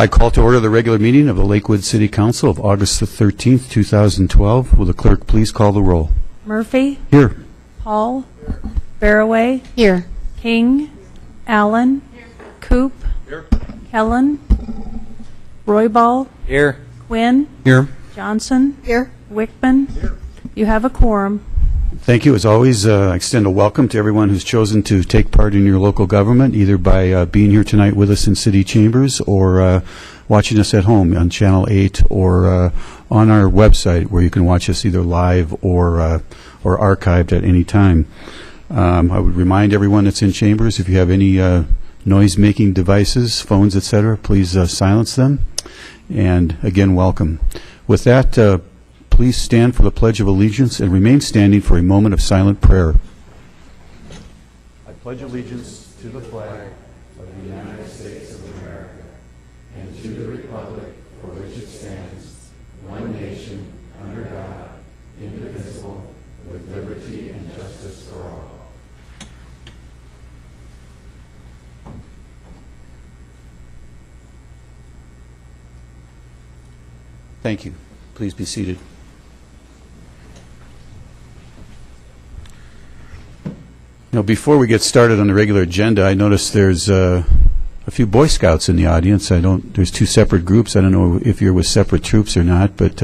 I call to order the regular meeting of the Lakewood City Council of August the 13th, 2012. Will the clerk please call the roll? Murphy? Here. Hall? Barraway? Here. King? Allen? Coop? Here. Helen? Royball? Here. Quinn? Here. Johnson? Here. Wickman? Here. You have a quorum. Thank you. As always, I extend a welcome to everyone who's chosen to take part in your local government, either by being here tonight with us in City Chambers or watching us at home on Channel 8 or on our website where you can watch us either live or archived at any time. I would remind everyone that's in Chambers, if you have any noise-making devices, phones, etc., please silence them. And again, welcome. With that, please stand for the Pledge of Allegiance and remain standing for a moment of silent prayer. I pledge allegiance to the flag of the United States of America and to the republic for which it stands, one nation, under God, indivisible, with liberty and justice for all. Thank you. Please be seated. Before we get started on the regular agenda, I noticed there's a few Boy Scouts in the audience. There's two separate groups. I don't know if you're with separate troops or not, but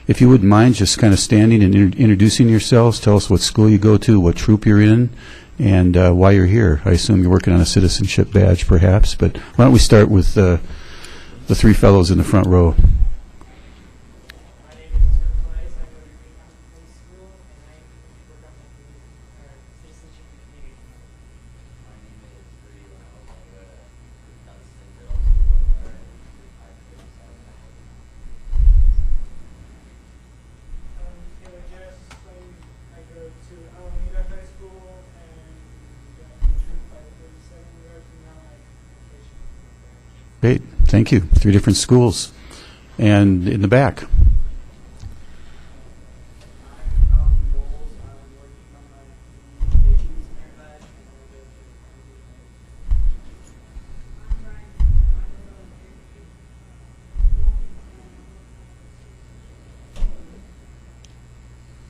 if you wouldn't mind just kind of standing and introducing yourselves, tell us what school you go to, what troop you're in, and why you're here. I assume you're working on a citizenship badge, perhaps, but why don't we start with the three fellows in the front row. Great, thank you. Three different schools. And in the back.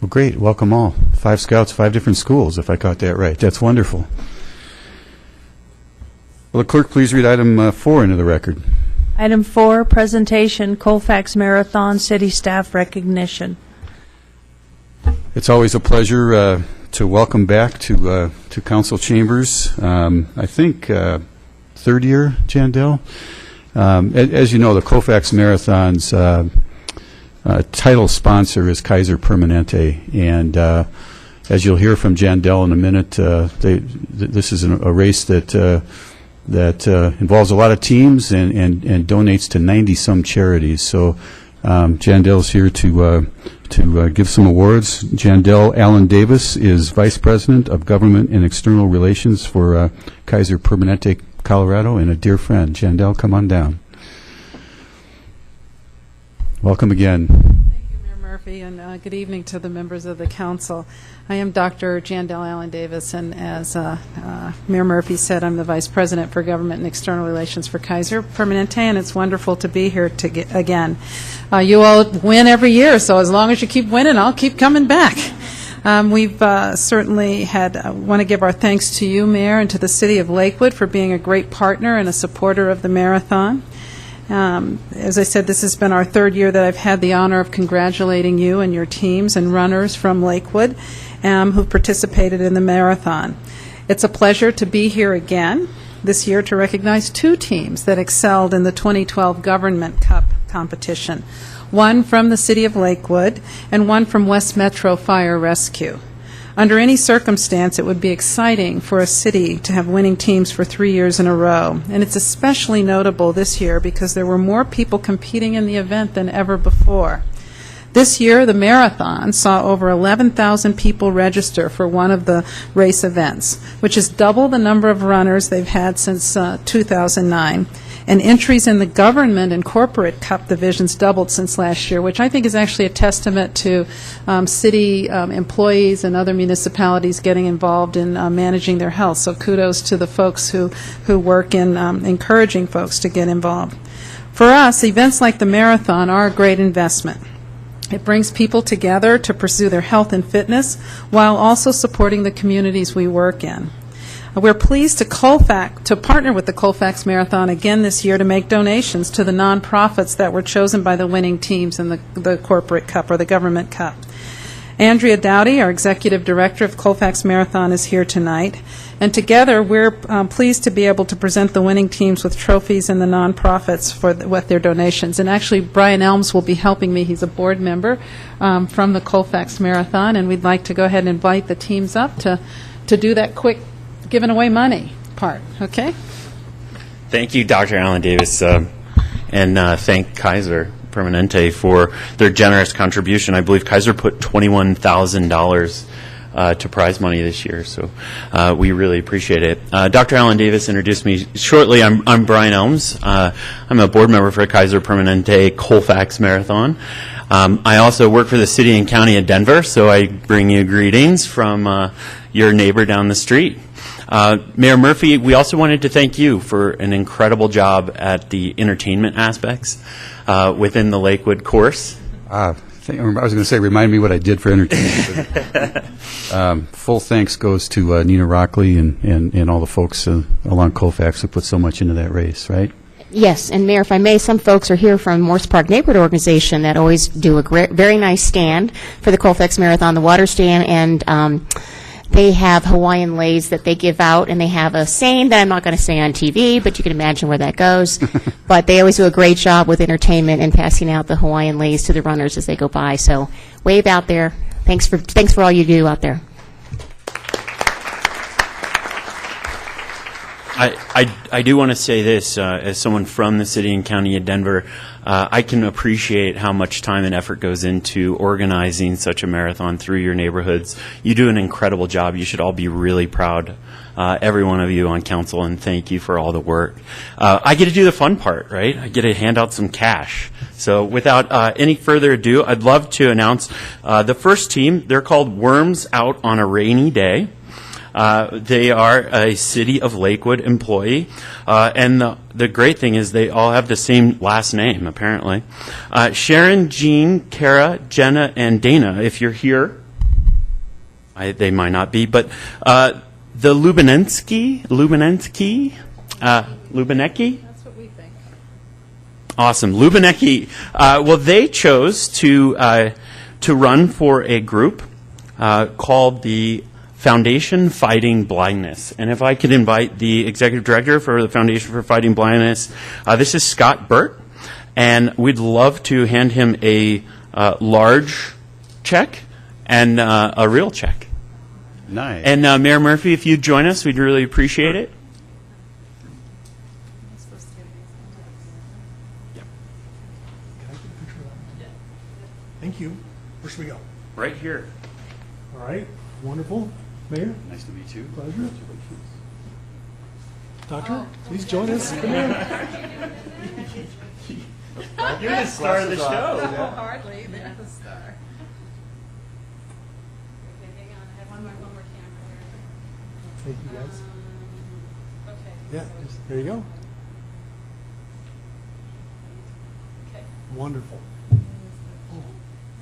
Well, great, welcome all. 5 Scouts, 5 different schools, if I caught that right. That's wonderful. Will the clerk please read item 4 into the record? Item 4, presentation, Colfax Marathon City Staff Recognition. It's always a pleasure to welcome back to Council Chambers. I think third year, Jandel. As you know, the Colfax Marathon's title sponsor is Kaiser Permanente, and as you'll hear from Jandel in a minute, this is a race that involves a lot of teams and donates to 90-some charities. So Jandel's here to give some awards. Jandel Allen Davis is Vice President of Government and External Relations for Kaiser Permanente, Colorado, and a dear friend. Jandel, come on down. Welcome again. Thank you, Mayor Murphy, and good evening to the members of the council. I am Dr. Jandel Allen Davis, and as Mayor Murphy said, I'm the Vice President for Government and External Relations for Kaiser Permanente, and it's wonderful to be here again. You all win every year, so as long as you keep winning, I'll keep coming back. We've certainly want to give our thanks to you, Mayor, and to the City of Lakewood for being a great partner and a supporter of the marathon. As I said, this has been our third year that I've had the honor of congratulating you and your teams and runners from Lakewood who've participated in the marathon. It's a pleasure to be here again this year to recognize 2 teams that excelled in the 2012 Government Cup competition, one from the City of Lakewood and one from West Metro Fire Rescue. Under any circumstance, it would be exciting for a city to have winning teams for 3 years in a row. And it's especially notable this year because there were more people competing in the event than ever before. This year, the marathon saw over 11,000 people register for one of the race events, which is double the number of runners they've had since 2009. And entries in the government and corporate cup divisions doubled since last year, which I think is actually a testament to city employees and other municipalities getting involved in managing their health. So kudos to the folks who work in encouraging folks to get involved. For us, events like the marathon are a great investment. It brings people together to pursue their health and fitness while also supporting the communities we work in. We're pleased to partner with the Colfax Marathon again this year to make donations to the nonprofits that were chosen by the winning teams in the corporate cup or the government cup. Andrea Dowdy, our executive director of Colfax Marathon, is here tonight. And together, we're pleased to be able to present the winning teams with trophies and the nonprofits with their donations. And actually, Brian Elms will be helping me. He's a board member from the Colfax Marathon, and we'd like to go ahead and invite the teams up to do that quick giving away money part. Okay? Thank you, Dr. Alan Davis, and thank Kaiser Permanente for their generous contribution. I believe Kaiser put $21,000 to prize money this year, so we really appreciate it. Dr. Alan Davis introduced me shortly. I'm Brian Elms. I'm a board member for Kaiser Permanente Colfax Marathon. I also work for the city and county of Denver, so I bring you greetings from your neighbor down the street. Mayor Murphy, we also wanted to thank you for an incredible job at the entertainment aspects within the Lakewood course. I was going to say, remind me what I did for entertainment. Full thanks goes to Nina Rockley and all the folks along Colfax who put so much into that race, right? Yes, and Mayor, if I may, some folks are here from Morse Park Neighborhood Organization that always do a very nice stand for the Colfax Marathon, the water stand, and they have Hawaiian leis that they give out, and they have a saying that I'm not going to say on TV, but you can imagine where that goes. But they always do a great job with entertainment and passing out the Hawaiian leis to the runners as they go by. So wave out there. Thanks for all you do out there. I do want to say this, as someone from the city and county of Denver, I can appreciate how much time and effort goes into organizing such a marathon through your neighborhoods. You do an incredible job. You should all be really proud, every one of you on council, and thank you for all the work. I get to do the fun part, right? I get to hand out some cash. So without any further ado, I'd love to announce the first team. They're called Worms Out on a Rainy Day. They are a City of Lakewood employee, and the great thing is they all have the same last name, apparently. Sharon, Jean, Kara, Jenna, and Dana, if you're here, they might not be, but the Lubinecki? That's what we think. Awesome. Lubinecki, well, they chose to run for a group called the Foundation Fighting Blindness. And if I could invite the executive director for the Foundation for Fighting Blindness, this is Scott Burt, and we'd love to hand him a large check and a real check. Nice. And Mayor Murphy, if you'd join us, we'd really appreciate it. Thank you. Where should we go? Right here. All right. Wonderful. Mayor, Nice to meet you. pleasure. Doctor, please join us. Come in. You're the star of the show. Hardly. They're the star. Okay, hang on. I have one more camera here. Thank you, guys. Okay. Yeah, there you go. Okay. Wonderful. And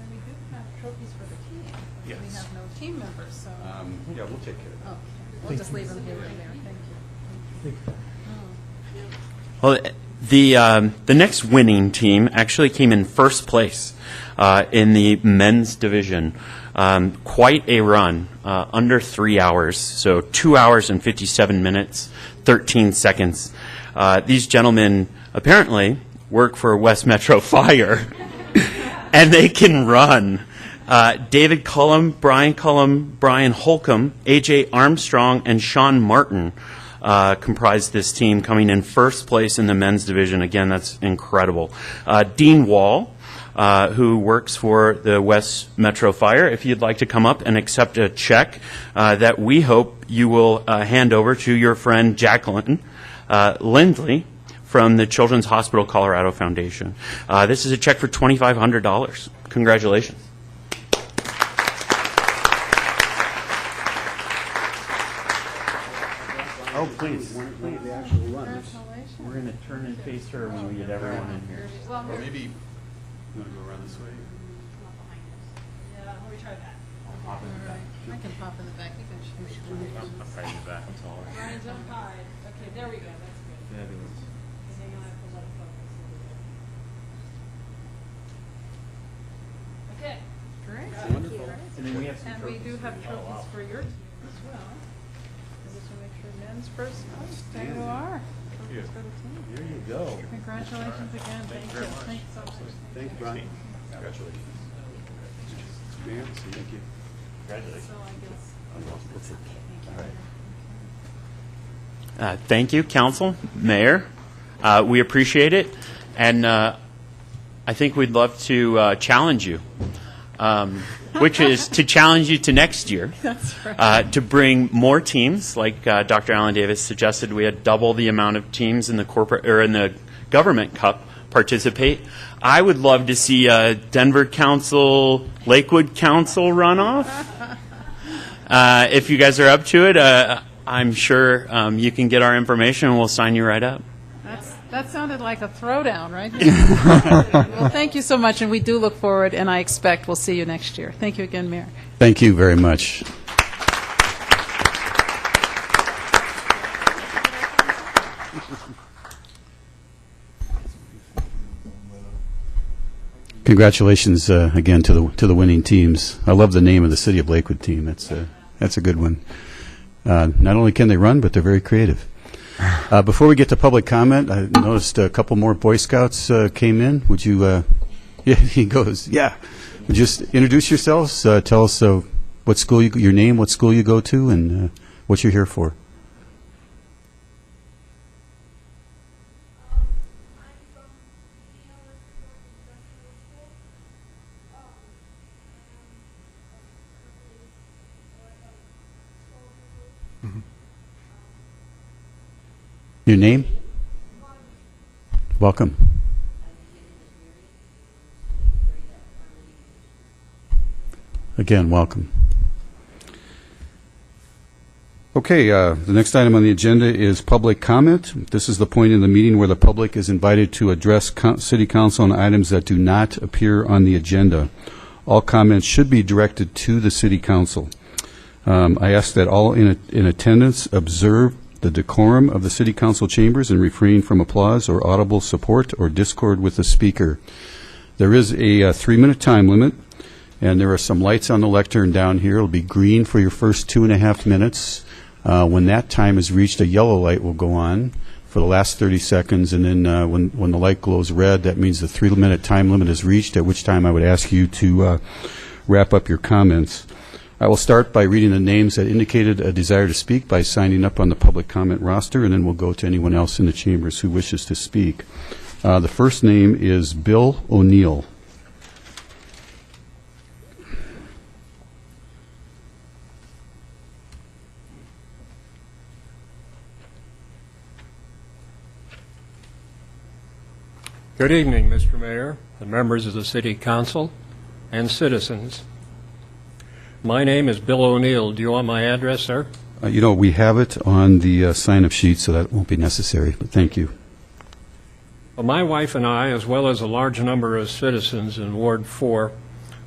we do have trophies for the team. Yes. We have no team members, so. Yeah, we'll take care of that. Okay. We'll just leave them here and there. Thank you. Thank you. Well, the next winning team actually came in first place in the men's division. Quite a run, under 3 hours, so 2 hours and 57 minutes, 13 seconds. These gentlemen apparently work for West Metro Fire, and they can run. David Cullum, Brian Holcomb, A.J. Armstrong, and Sean Martin comprised this team, coming in first place in the men's division. Again, that's incredible. Dean Wall, who works for the West Metro Fire, if you'd like to come up and accept a check that we hope you will hand over to your friend Jacqueline Lindley from the Children's Hospital Colorado Foundation. This is a check for $2,500. Congratulations. Oh, please. The actual runners. We're going to turn and face her when we get everyone in here. Well, maybe. You want to go around this way? Yeah, let me try that. Hop in the back. I can pop in the back. You can shoot. Up right in the back. That's all right. Ryan's up high. Okay, there we go. That's good. Fabulous. Hang on, I have to let it focus. Okay. Great. And then we have some And we do have trophies. trophies for your team as well. Just to make sure men's first. Oh, there you are. Trophies for the team. There you go. Congratulations again. Thank you. Thank you so much. Thank you, Brian. Congratulations. Mayor, thank you. Congratulations. So I guess. Thank you, Council, Mayor. We appreciate it, and I think we'd love to challenge you, which is to challenge you to next year. That's right. To bring more teams, like Dr. Allen Davis suggested. We had double the amount of teams in the corporate or in the government cup participate. I would love to see a Denver Council, Lakewood Council runoff. If you guys are up to it, I'm sure you can get our information and we'll sign you right up. That sounded like a throwdown, right? Well, thank you so much, and we do look forward, and I expect we'll see you next year. Thank you again, Mayor. Thank you very much. Congratulations again to the winning teams. I love the name of the City of Lakewood team. That's a good one. Not only can they run, but they're very creative. Before we get to public comment, I noticed a couple more Boy Scouts came in. Would you? Yeah, he goes. Yeah. Would you just introduce yourselves? Tell us what school your name, what school you go to, and what you're here for. Your name? Welcome. Again, welcome. Okay, the next item on the agenda is public comment. This is the point in the meeting where the public is invited to address City Council on items that do not appear on the agenda. All comments should be directed to the City Council. I ask that all in attendance observe the decorum of the City Council chambers and refrain from applause or audible support or discord with the speaker. There is a 3-minute time limit, and there are some lights on the lectern down here. It'll be green for your first 2.5 minutes. When that time is reached, a yellow light will go on for the last 30 seconds, and then when the light glows red, that means the 3-minute time limit is reached, at which time I would ask you to wrap up your comments. I will start by reading the names that indicated a desire to speak by signing up on the public comment roster, and then we'll go to anyone else in the chambers who wishes to speak. The first name is Bill O'Neill. Good evening, Mr. Mayor, and members of the City Council, and citizens. My name is Bill O'Neill. Do you want my address, sir? We have it on the sign-up sheet, so that won't be necessary, but thank you. Well, my wife and I, as well as a large number of citizens in Ward 4,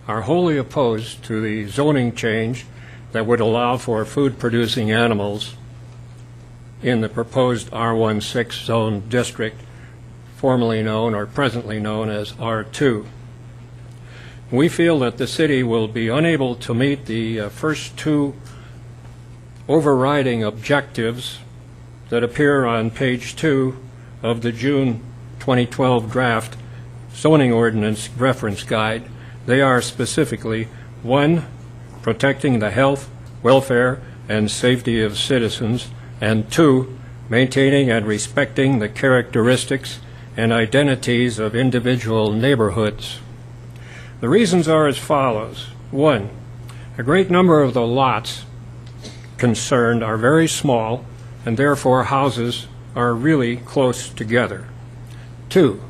are wholly opposed to the zoning change that would allow for food-producing animals in the proposed R16 zone district, formerly known or presently known as R2. We feel that the city will be unable to meet the first two overriding objectives that appear on page 2 of the June 2012 draft zoning ordinance reference guide. They are specifically 1, protecting the health, welfare, and safety of citizens, and 2, maintaining and respecting the characteristics and identities of individual neighborhoods. The reasons are as follows. 1, a great number of the lots concerned are very small, and therefore houses are really close together. 2,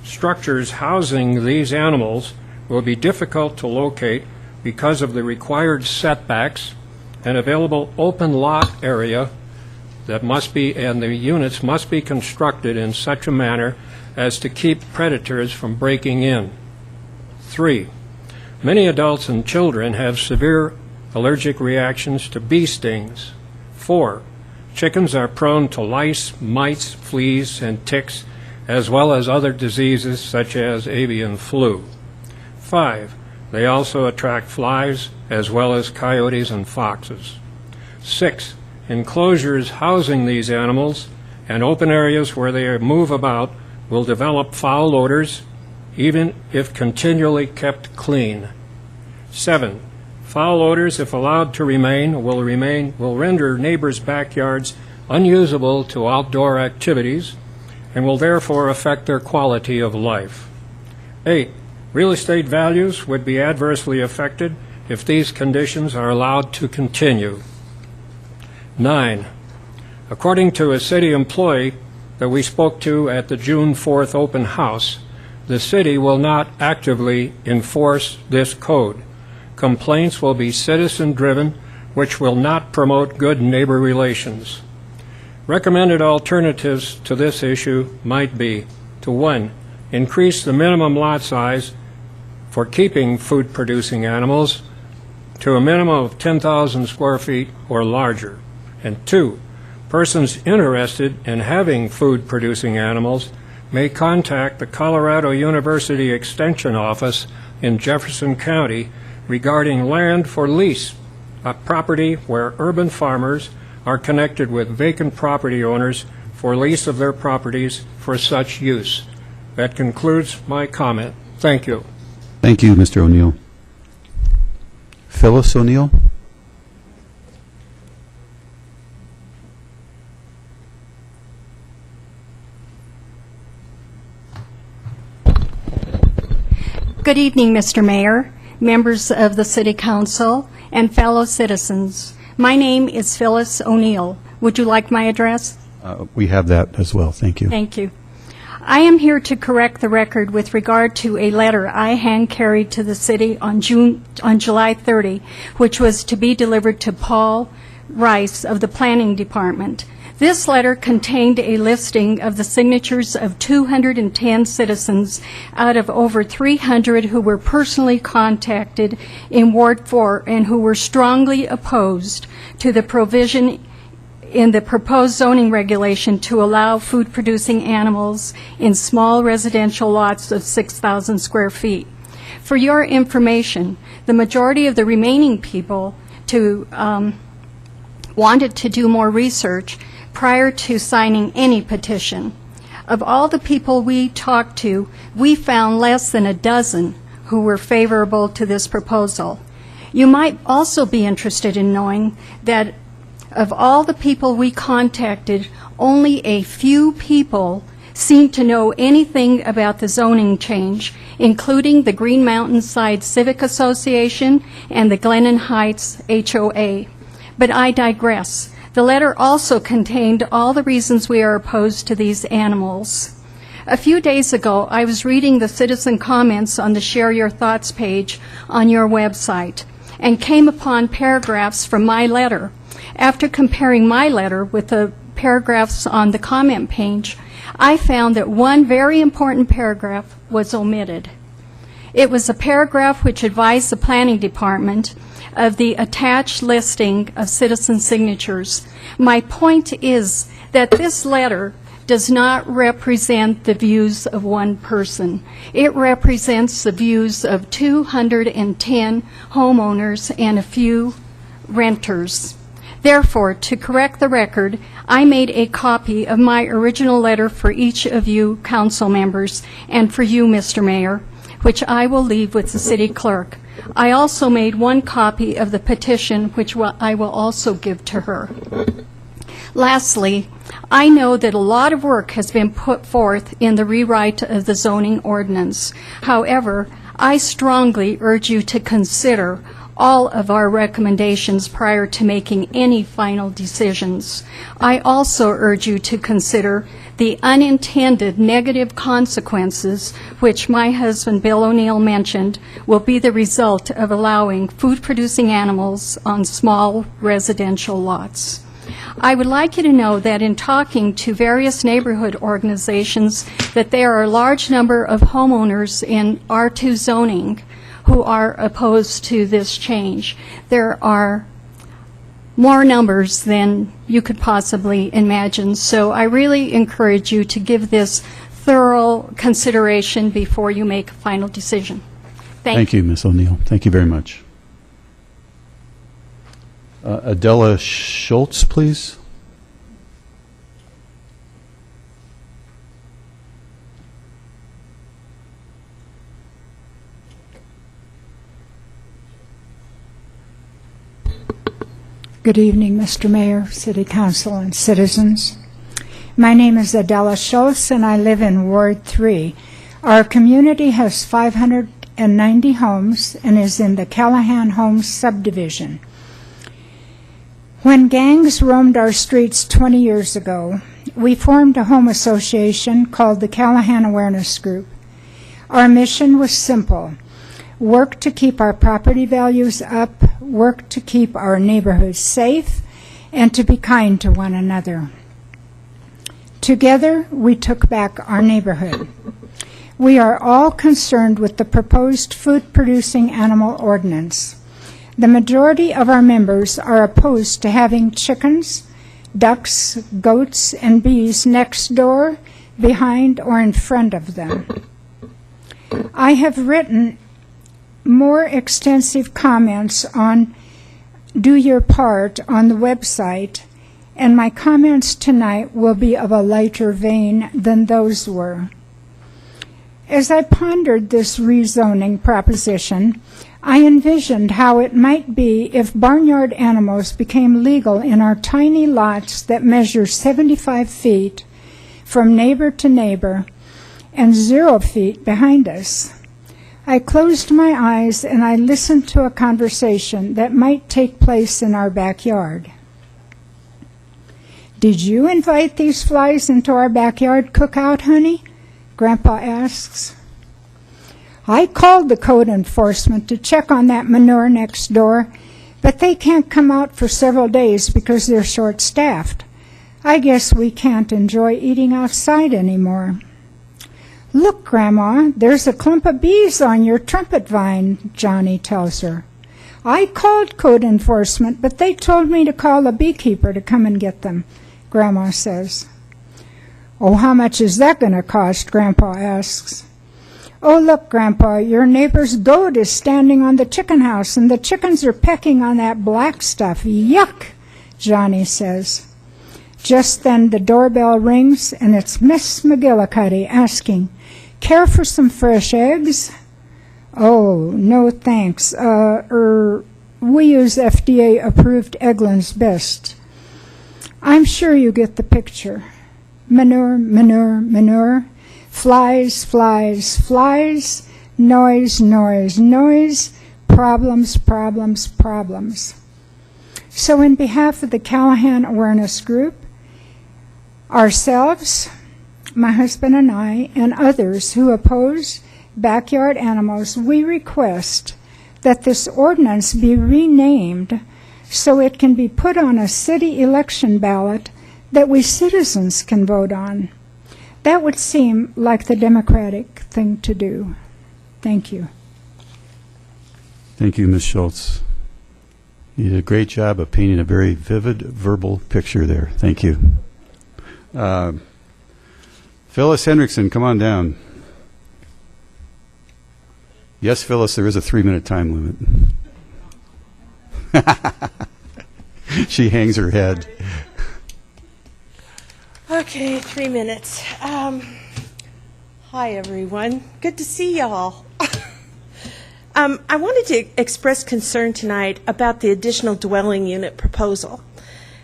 structures housing these animals will be difficult to locate because of the required setbacks and available open lot area and the units must be constructed in such a manner as to keep predators from breaking in. 3. Many adults and children have severe allergic reactions to bee stings. 4. Chickens are prone to lice, mites, fleas, and ticks, as well as other diseases such as avian flu. 5. They also attract flies, as well as coyotes and foxes. 6. Enclosures housing these animals and open areas where they move about will develop foul odors, even if continually kept clean. 7. Foul odors, if allowed to remain, will render neighbors' backyards unusable to outdoor activities and will therefore affect their quality of life. 8. Real estate values would be adversely affected if these conditions are allowed to continue. 9. According to a city employee that we spoke to at the June 4th open house, the city will not actively enforce this code. Complaints will be citizen-driven, which will not promote good neighbor relations. Recommended alternatives to this issue might be to 1. Increase the minimum lot size for keeping food-producing animals to a minimum of 10,000 square feet or larger. And 2. Persons interested in having food-producing animals may contact the Colorado University Extension Office in Jefferson County regarding land for lease, a property where urban farmers are connected with vacant property owners for lease of their properties for such use. That concludes my comment. Thank you. Thank you, Mr. O'Neill. Phyllis O'Neill? Good evening, Mr. Mayor, members of the City Council, and fellow citizens. My name is Phyllis O'Neill. Would you like my address? We have that as well. Thank you. Thank you. I am here to correct the record with regard to a letter I hand-carried to the city on July 30, which was to be delivered to Paul Rice of the Planning Department. This letter contained a listing of the signatures of 210 citizens out of over 300 who were personally contacted in Ward 4 and who were strongly opposed to the provision in the proposed zoning regulation to allow food-producing animals in small residential lots of 6,000 square feet. For your information, the majority of the remaining people wanted to do more research prior to signing any petition. Of all the people we talked to, we found less than a dozen who were favorable to this proposal. You might also be interested in knowing that of all the people we contacted, only a few people seemed to know anything about the zoning change, including the Green Mountain Side Civic Association and the Glennon Heights HOA. But I digress. The letter also contained all the reasons we are opposed to these animals. A few days ago, I was reading the citizen comments on the Share Your Thoughts page on your website and came upon paragraphs from my letter. After comparing my letter with the paragraphs on the comment page, I found that one very important paragraph was omitted. It was a paragraph which advised the Planning Department of the attached listing of citizen signatures. My point is that this letter does not represent the views of one person. It represents the views of 210 homeowners and a few renters. Therefore, to correct the record, I made a copy of my original letter for each of you council members and for you, Mr. Mayor, which I will leave with the city clerk. I also made one copy of the petition, which I will also give to her. Lastly, I know that a lot of work has been put forth in the rewrite of the zoning ordinance. However, I strongly urge you to consider all of our recommendations prior to making any final decisions. I also urge you to consider the unintended negative consequences which my husband Bill O'Neill mentioned will be the result of allowing food-producing animals on small residential lots. I would like you to know that in talking to various neighborhood organizations, that there are a large number of homeowners in R2 zoning who are opposed to this change. There are more numbers than you could possibly imagine. So I really encourage you to give this thorough consideration before you make a final decision. Thank you, Ms. O'Neill. Thank you very much. Adela Schultz, please. Good evening, Mr. Mayor, City Council, and citizens. My name is Adela Schultz, and I live in Ward 3. Our community has 590 homes and is in the Callahan Homes subdivision. When gangs roamed our streets 20 years ago, we formed a home association called the Callahan Awareness Group. Our mission was simple: work to keep our property values up, work to keep our neighborhoods safe, and to be kind to one another. Together, we took back our neighborhood. We are all concerned with the proposed food-producing animal ordinance. The majority of our members are opposed to having chickens, ducks, goats, and bees next door, behind, or in front of them. I have written more extensive comments on Do Your Part on the website, and my comments tonight will be of a lighter vein than those were. As I pondered this rezoning proposition, I envisioned how it might be if barnyard animals became legal in our tiny lots that measure 75 feet from neighbor to neighbor and 0 feet behind us. I closed my eyes and I listened to a conversation that might take place in our backyard. "Did you invite these flies into our backyard cookout, honey?" Grandpa asks. "I called the code enforcement to check on that manure next door, but they can't come out for several days because they're short-staffed. I guess we can't enjoy eating outside anymore." "Look, Grandma, there's a clump of bees on your trumpet vine," Johnny tells her. "I called code enforcement, but they told me to call a beekeeper to come and get them," Grandma says. "Oh, how much is that going to cost?" Grandpa asks. "Oh, look, Grandpa, your neighbor's goat is standing on the chicken house, and the chickens are pecking on that black stuff. Yuck," Johnny says. Just then the doorbell rings, and it's Miss McGillicuddy asking, "Care for some fresh eggs?" "Oh, no thanks. We use FDA-approved Eggland's Best." I'm sure you get the picture. Manure, manure, manure. Flies, flies, flies. Noise, noise, noise. Problems, problems, problems. So in behalf of the Callahan Awareness Group, ourselves, my husband and I, and others who oppose backyard animals, we request that this ordinance be renamed so it can be put on a city election ballot that we citizens can vote on. That would seem like the democratic thing to do. Thank you. Thank you, Ms. Schultz. You did a great job of painting a very vivid verbal picture there. Thank you. Phyllis Hendrickson, come on down. Yes, Phyllis, there is a 3-minute time limit. She hangs her head. Okay, 3 minutes. Hi, everyone. Good to see y'all. I wanted to express concern tonight about the additional dwelling unit proposal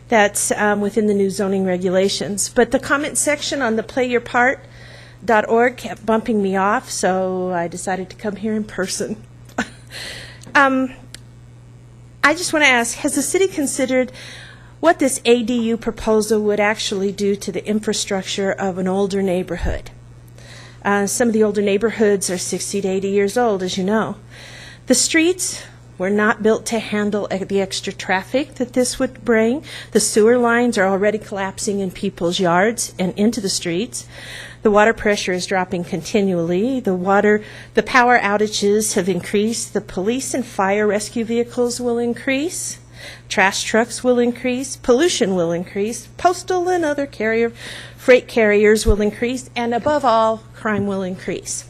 that's within the new zoning regulations. But the comment section on the playyourpart.org kept bumping me off, so I decided to come here in person. I just want to ask, has the city considered what this ADU proposal would actually do to the infrastructure of an older neighborhood? Some of the older neighborhoods are 60 to 80 years old, as you know. The streets, were not built to handle the extra traffic that this would bring. The sewer lines are already collapsing in people's yards and into the streets. The water pressure is dropping continually. The power outages have increased. The police and fire rescue vehicles will increase. Trash trucks will increase. Pollution will increase. Postal and other freight carriers will increase. And above all, crime will increase.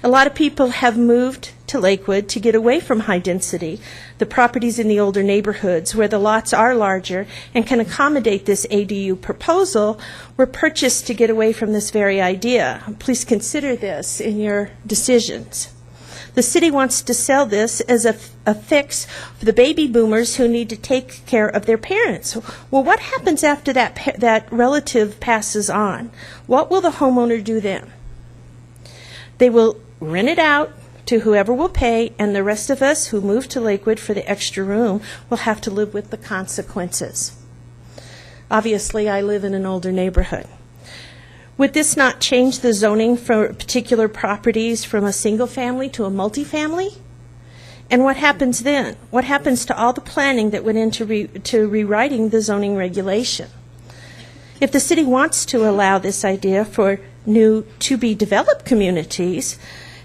A lot of people have moved to Lakewood to get away from high density. The properties in the older neighborhoods where the lots are larger and can accommodate this ADU proposal were purchased to get away from this very idea. Please consider this in your decisions. The city wants to sell this as a fix for the baby boomers who need to take care of their parents. Well, what happens after that relative passes on? What will the homeowner do then? They will rent it out to whoever will pay, and the rest of us who move to Lakewood for the extra room will have to live with the consequences. Obviously, I live in an older neighborhood. Would this not change the zoning for particular properties from a single family to a multifamily? And what happens then? What happens to all the planning that went into rewriting the zoning regulation? If the city wants to allow this idea for new to-be-developed communities,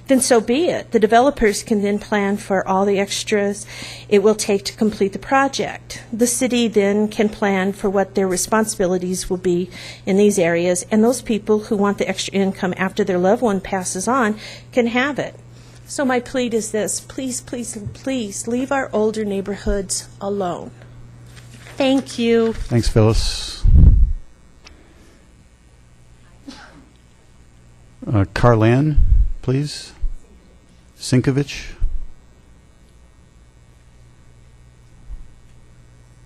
then so be it. The developers can then plan for all the extras it will take to complete the project. The city then can plan for what their responsibilities will be in these areas, and those people who want the extra income after their loved one passes on can have it. So my plea is this: please, please, please leave our older neighborhoods alone. Thank you. Thanks, Phyllis. Carlan, please. Sinkovich.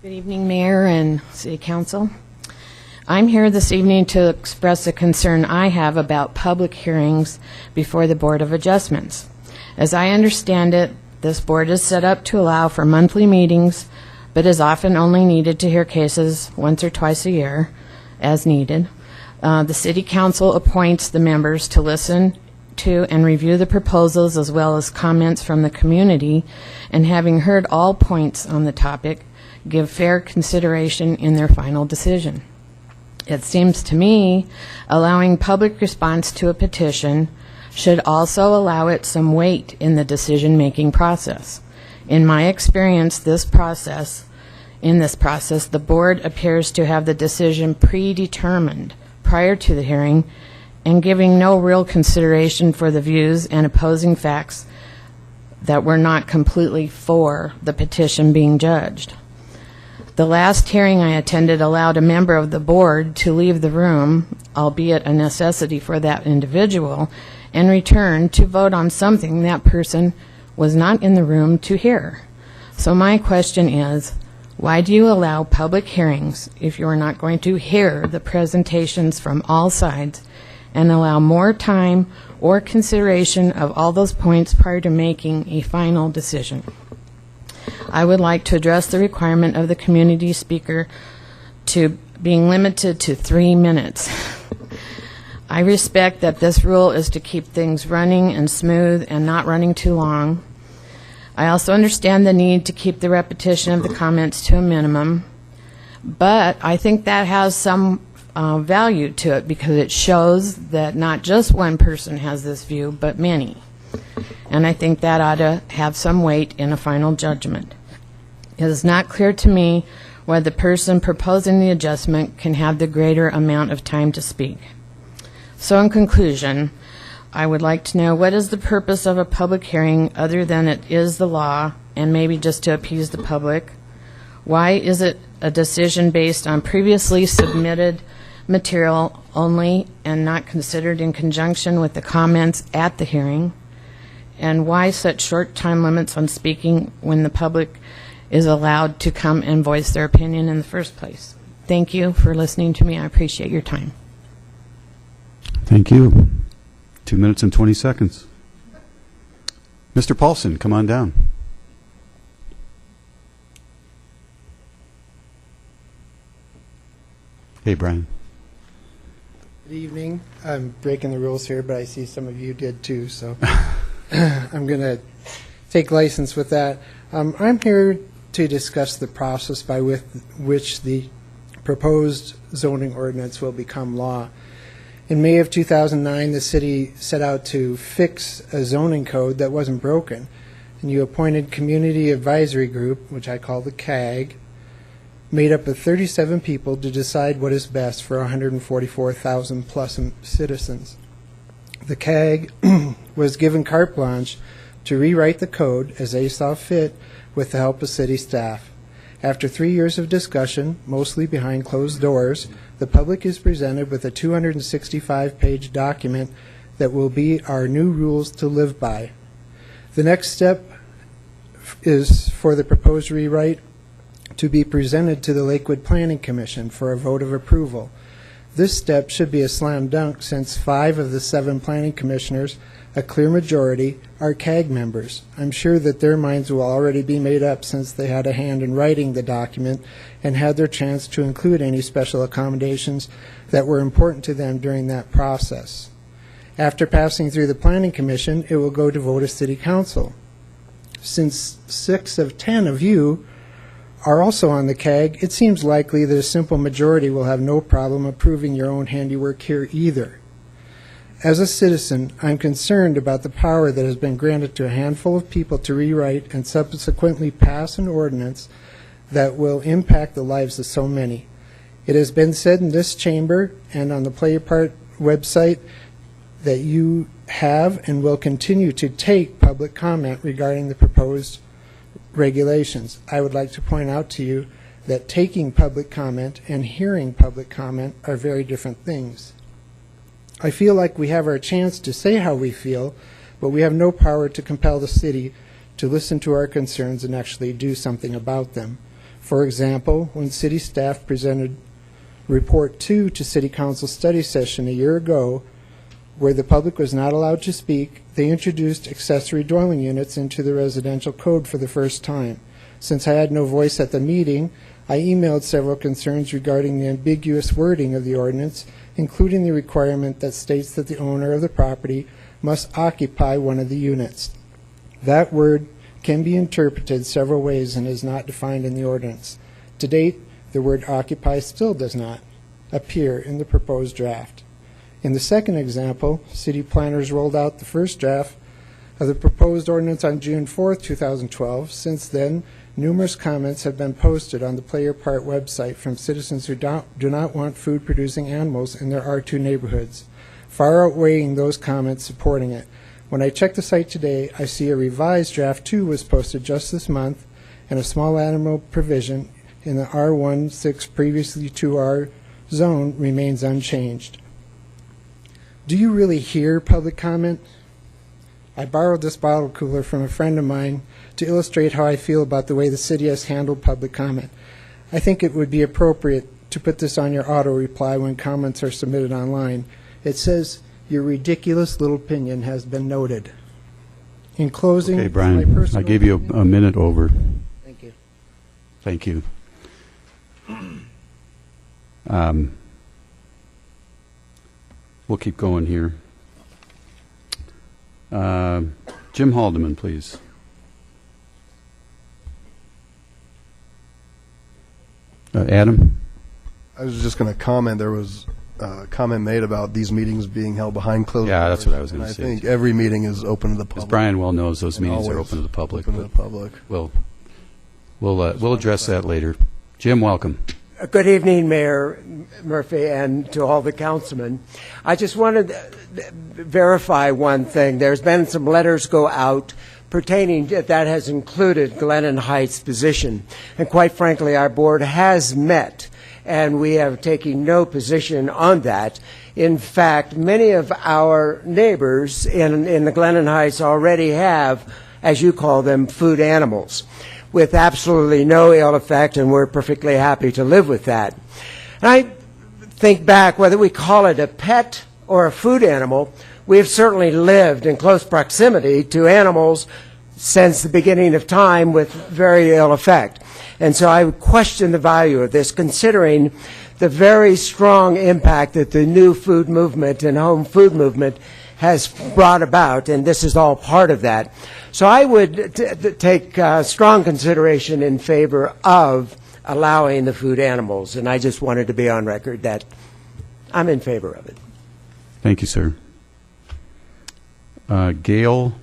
Good evening, Mayor and City Council. I'm here this evening to express a concern I have about public hearings before the Board of Adjustments. As I understand it, this board is set up to allow for monthly meetings, but is often only needed to hear cases once or twice a year, as needed. The City Council appoints the members to listen to and review the proposals as well as comments from the community, and having heard all points on the topic, give fair consideration in their final decision. It seems to me allowing public response to a petition should also allow it some weight in the decision-making process. In my experience, in this process, the board appears to have the decision predetermined prior to the hearing and giving no real consideration for the views and opposing facts that were not completely for the petition being judged. The last hearing I attended allowed a member of the board to leave the room, albeit a necessity for that individual, and return to vote on something that person was not in the room to hear. So my question is, why do you allow public hearings if you are not going to hear the presentations from all sides and allow more time or consideration of all those points prior to making a final decision? I would like to address the requirement of the community speaker to being limited to 3 minutes. I respect that this rule is to keep things running and smooth and not running too long. I also understand the need to keep the repetition of the comments to a minimum, but I think that has some value to it because it shows that not just one person has this view, but many. And I think that ought to have some weight in a final judgment. It is not clear to me why the person proposing the adjustment can have the greater amount of time to speak. So in conclusion, I would like to know what is the purpose of a public hearing other than it is the law and maybe just to appease the public? Why is it a decision based on previously submitted material only and not considered in conjunction with the comments at the hearing? And why such short time limits on speaking when the public is allowed to come and voice their opinion in the first place? Thank you for listening to me. I appreciate your time. Thank you. 2 minutes and 20 seconds. Mr. Paulson, come on down. Hey, Brian. Good evening. I'm breaking the rules here, but I see some of you did too, so I'm going to take license with that. I'm here to discuss the process by which the proposed zoning ordinance will become law. In May of 2009, the city set out to fix a zoning code that wasn't broken, and you appointed Community Advisory Group, which I call the CAG, made up of 37 people to decide what is best for 144,000 plus citizens. The CAG was given carte blanche to rewrite the code as they saw fit with the help of city staff. After 3 years of discussion, mostly behind closed doors, the public is presented with a 265-page document that will be our new rules to live by. The next step is for the proposed rewrite to be presented to the Lakewood Planning Commission for a vote of approval. This step should be a slam dunk since 5 of the 7 planning commissioners, a clear majority, are CAG members. I'm sure that their minds will already be made up since they had a hand in writing the document and had their chance to include any special accommodations that were important to them during that process. After passing through the Planning Commission, it will go to vote of City Council. Since 6 of 10 of you are also on the CAG, it seems likely that a simple majority will have no problem approving your own handiwork here either. As a citizen, I'm concerned about the power that has been granted to a handful of people to rewrite and subsequently pass an ordinance that will impact the lives of so many. It has been said in this chamber and on the Play Your Part website that you have and will continue to take public comment regarding the proposed regulations. I would like to point out to you that taking public comment and hearing public comment are very different things. I feel like we have our chance to say how we feel, but we have no power to compel the city to listen to our concerns and actually do something about them. For example, when city staff presented Report 2 to City Council study session a year ago, where the public was not allowed to speak, they introduced accessory dwelling units into the residential code for the first time. Since I had no voice at the meeting, I emailed several concerns regarding the ambiguous wording of the ordinance, including the requirement that states that the owner of the property must occupy one of the units. That word can be interpreted several ways and is not defined in the ordinance. To date, the word occupy still does not appear in the proposed draft. In the second example, city planners rolled out the first draft of the proposed ordinance on June 4, 2012. Since then, numerous comments have been posted on the Play Your Part website from citizens who do not want food-producing animals in their R2 neighborhoods, far outweighing those comments supporting it. When I checked the site today, I see a revised draft 2 was posted just this month, and a small animal provision in the R16 previously 2R zone remains unchanged. Do you really hear public comment? I borrowed this bottle cooler from a friend of mine to illustrate how I feel about the way the city has handled public comment. I think it would be appropriate to put this on your auto reply when comments are submitted online. It says, "Your ridiculous little opinion has been noted." In closing, Okay, my Brian, personal I gave you opinion- a minute over. Thank you. Thank you. We'll keep going here. Jim Haldeman, please. Adam? I was just going to comment. There was a comment made about these meetings being held behind closed doors. Yeah, that's what I was gonna And say, I think too. every meeting is open to the As public. Brian well knows, those And meetings are always open to the public. Open to the but public. We'll address that later. Jim, welcome. Good evening, Mayor Murphy, and to all the councilmen. I just wanted to verify one thing. There's been some letters go out pertaining that has included Glennon Heights' position. And quite frankly, our board has met, and we have taken no position on that. In fact, many of our neighbors in the Glennon Heights already have, as you call them, food animals, with absolutely no ill effect, and we're perfectly happy to live with that. And I think back, whether we call it a pet or a food animal, we've certainly lived in close proximity to animals since the beginning of time with very ill effect. And so I would question the value of this, considering the very strong impact that the new food movement and home food movement has brought about, and this is all part of that. So I would take strong consideration in favor of allowing the food animals, and I just wanted to be on record that I'm in favor of it. Thank you, sir. Gail?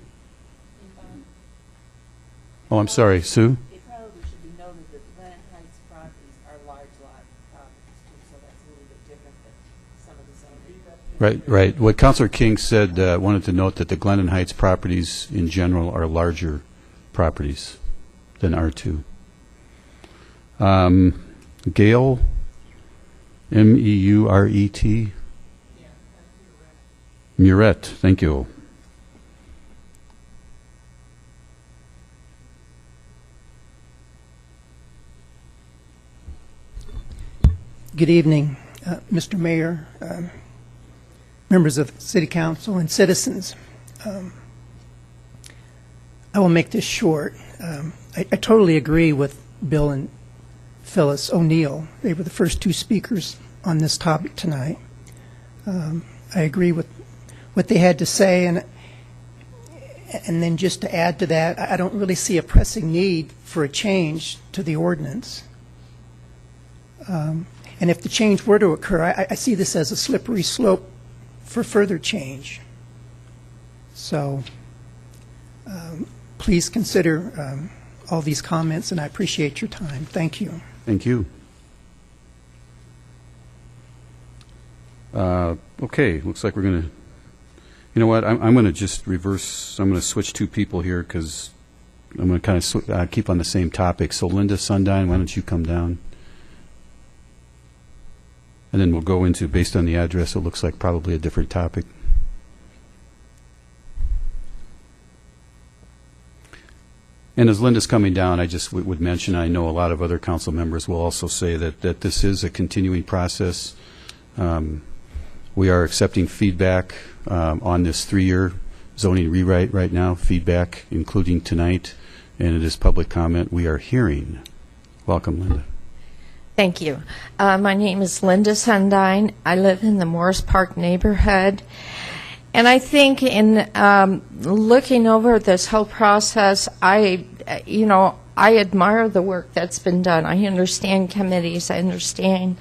Oh, I'm sorry, Sue? It probably should be noted that Glen Heights properties are large lot properties, too, so that's a little bit different than some of the zoning. Right. What Councilor King said, wanted to note that the Glennon Heights properties in general are larger properties than R2. Gail, M-E-U-R-E-T? Murette, thank you. Good evening, Mr. Mayor, members of the City Council, and citizens. I will make this short. I totally agree with Bill and Phyllis O'Neill. They were the first two speakers on this topic tonight. I agree with what they had to say, and then just to add to that, I don't really see a pressing need for a change to the ordinance. And if the change were to occur, I see this as a slippery slope for further change. So please consider all these comments, and I appreciate your time. Thank you. Thank you. Okay, looks like we're going to, you know what, I'm going to just reverse, I'm going to switch two people here because I'm going to kind of keep on the same topic. So Linda Sundine, why don't you come down? And then we'll go into, based on the address, it looks like probably a different topic. And as Linda's coming down, I just would mention, I know a lot of other council members will also say that this is a continuing process. We are accepting feedback on this 3-year zoning rewrite right now, feedback including tonight, and it is public comment we are hearing. Welcome, Linda. Thank you. My name is Linda Sundine. I live in the Morris Park neighborhood. And I think in looking over this whole process, I admire the work that's been done. I understand committees. I understand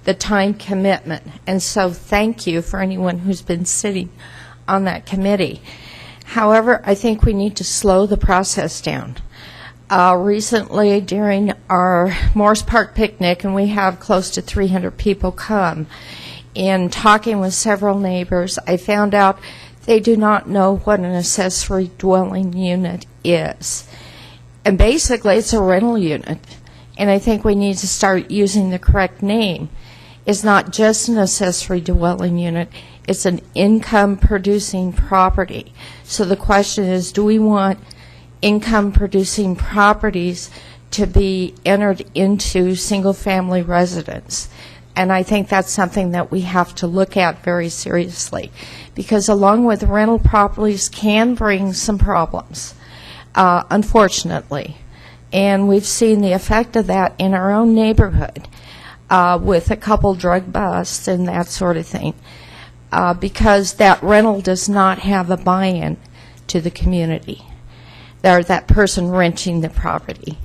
the time commitment. And so thank you for anyone who's been sitting on that committee. However, I think we need to slow the process down. Recently, during our Morris Park picnic, and we have close to 300 people come, in talking with several neighbors, I found out they do not know what an accessory dwelling unit is. And basically, it's a rental unit. And I think we need to start using the correct name. It's not just an accessory dwelling unit. It's an income-producing property. So the question is, do we want income-producing properties to be entered into single-family residence? And I think that's something that we have to look at very seriously, because along with rental properties can bring some problems, unfortunately. And we've seen the effect of that in our own neighborhood with a couple drug busts and that sort of thing, because that rental does not have a buy-in to the community. Or that person renting the property.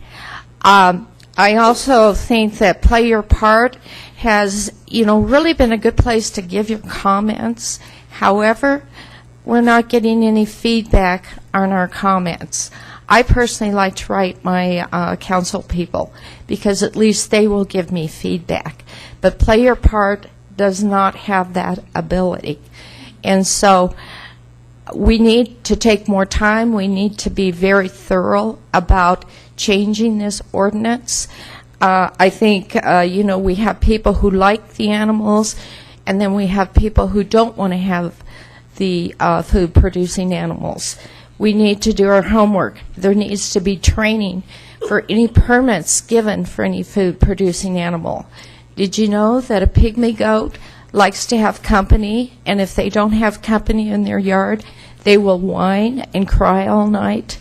I also think that Play Your Part has, really been a good place to give your comments. However, we're not getting any feedback on our comments. I personally like to write my council people because at least they will give me feedback. But Play Your Part does not have that ability. And so we need to take more time. We need to be very thorough about changing this ordinance. I think, we have people who like the animals, and then we have people who don't want to have the food-producing animals. We need to do our homework. There needs to be training for any permits given for any food-producing animal. Did you know that a pygmy goat likes to have company, and if they don't have company in their yard, they will whine and cry all night?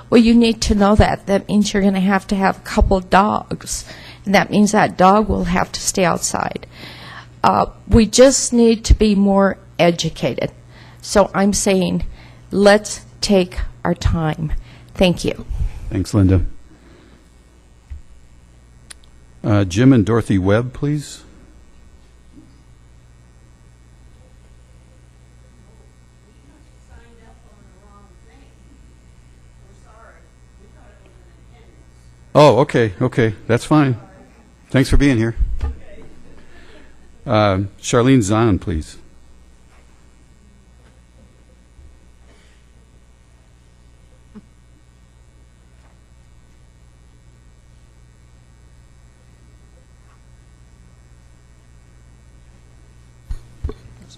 Well, you need to know that. That means you're going to have a couple dogs, and that means that dog will have to stay outside. We just need to be more educated. So I'm saying, let's take our time. Thank you. Thanks, Linda. Jim and Dorothy Webb, please. Oh, okay, okay, that's fine. Thanks for being here. Charlene Zahn, please.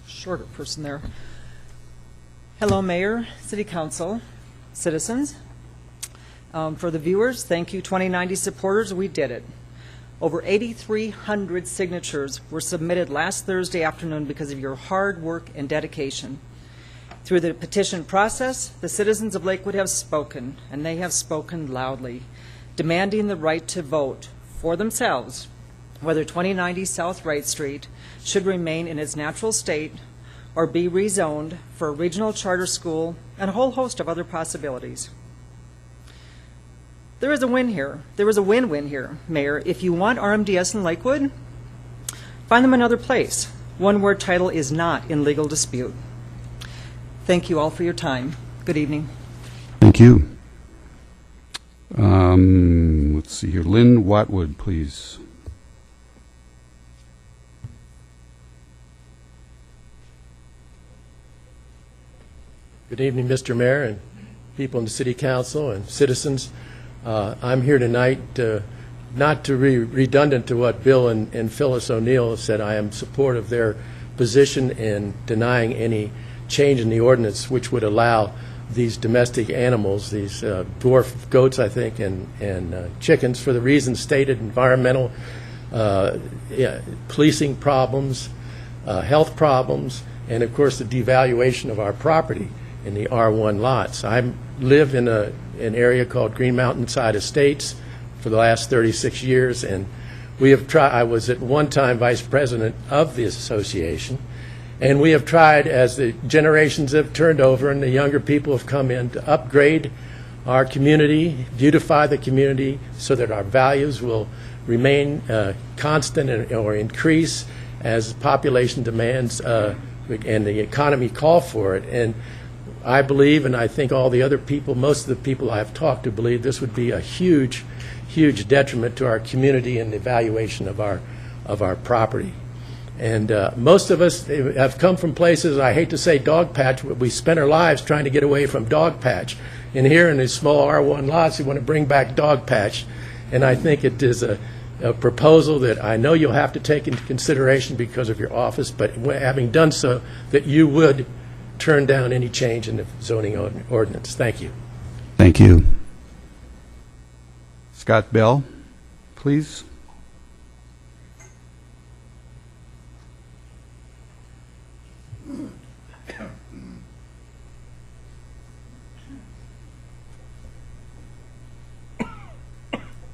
Shorter person there. Hello, Mayor, City Council, citizens. For the viewers, thank you, 2090 supporters. We did it. Over 8,300 signatures were submitted last Thursday afternoon because of your hard work and dedication. Through the petition process, the citizens of Lakewood have spoken, and they have spoken loudly, demanding the right to vote for themselves whether 2090 South Wright Street should remain in its natural state or be rezoned for a regional charter school and a whole host of other possibilities. There is a win here. There is a win-win here, Mayor. If you want RMDS in Lakewood, find them another place, one where title is not in legal dispute. Thank you all for your time. Good evening. Thank you. Let's see here. Lynn Watwood, please. Good evening, Mr. Mayor and people in the City Council and citizens. I'm here tonight not to be redundant to what Bill and Phyllis O'Neill said. I am supportive of their position in denying any change in the ordinance which would allow these domestic animals, these dwarf goats, I think, and chickens, for the reasons stated: environmental, policing problems, health problems, and of course the devaluation of our property in the R1 lots. I live in an area called Green Mountainside Estates for the last 36 years, and we have tried. I was at one time vice president of this association, and we have tried, as the generations have turned over and the younger people have come in, to upgrade our community, beautify the community so that our values will remain constant or increase as population demands and the economy call for it. And I believe, and I think all the other people, most of the people I have talked to, believe this would be a huge, huge detriment to our community and the valuation of our property. And most of us have come from places, I hate to say dog patch, but we spent our lives trying to get away from dog patch. And here in these small R1 lots, we want to bring back dog patch. And I think it is a proposal that I know you'll have to take into consideration because of your office, but having done so, that you would turn down any change in the zoning ordinance. Thank you. Thank you. Scott Bell, please.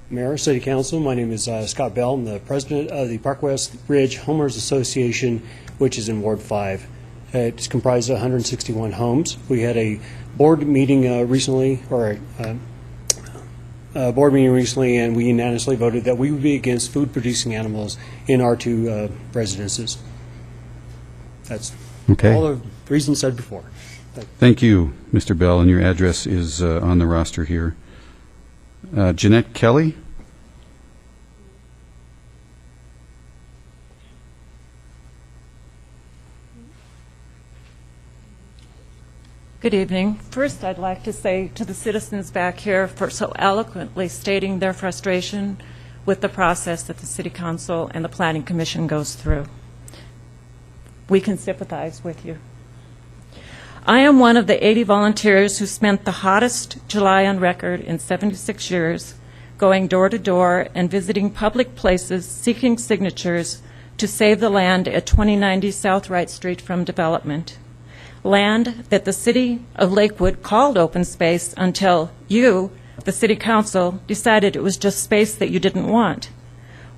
Mayor, City Council, my name is Scott Bell. I'm the president of the Park West Ridge Homeowners Association, which is in Ward 5. It's comprised of 161 homes. We had a board meeting recently, and we unanimously voted that we would be against food-producing animals in R2 residences. That's okay. All the reasons said before. Thank you, Mr. Bell, and your address is on the roster here. Jeanette Kelly. Good evening. First, I'd like to say to the citizens back here for so eloquently stating their frustration with the process that the City Council and the Planning Commission goes through. We can sympathize with you. I am one of the 80 volunteers who spent the hottest July on record in 76 years going door to door and visiting public places seeking signatures to save the land at 2090 South Wright Street from development. Land that the City of Lakewood called open space until you, the City Council, decided it was just space that you didn't want.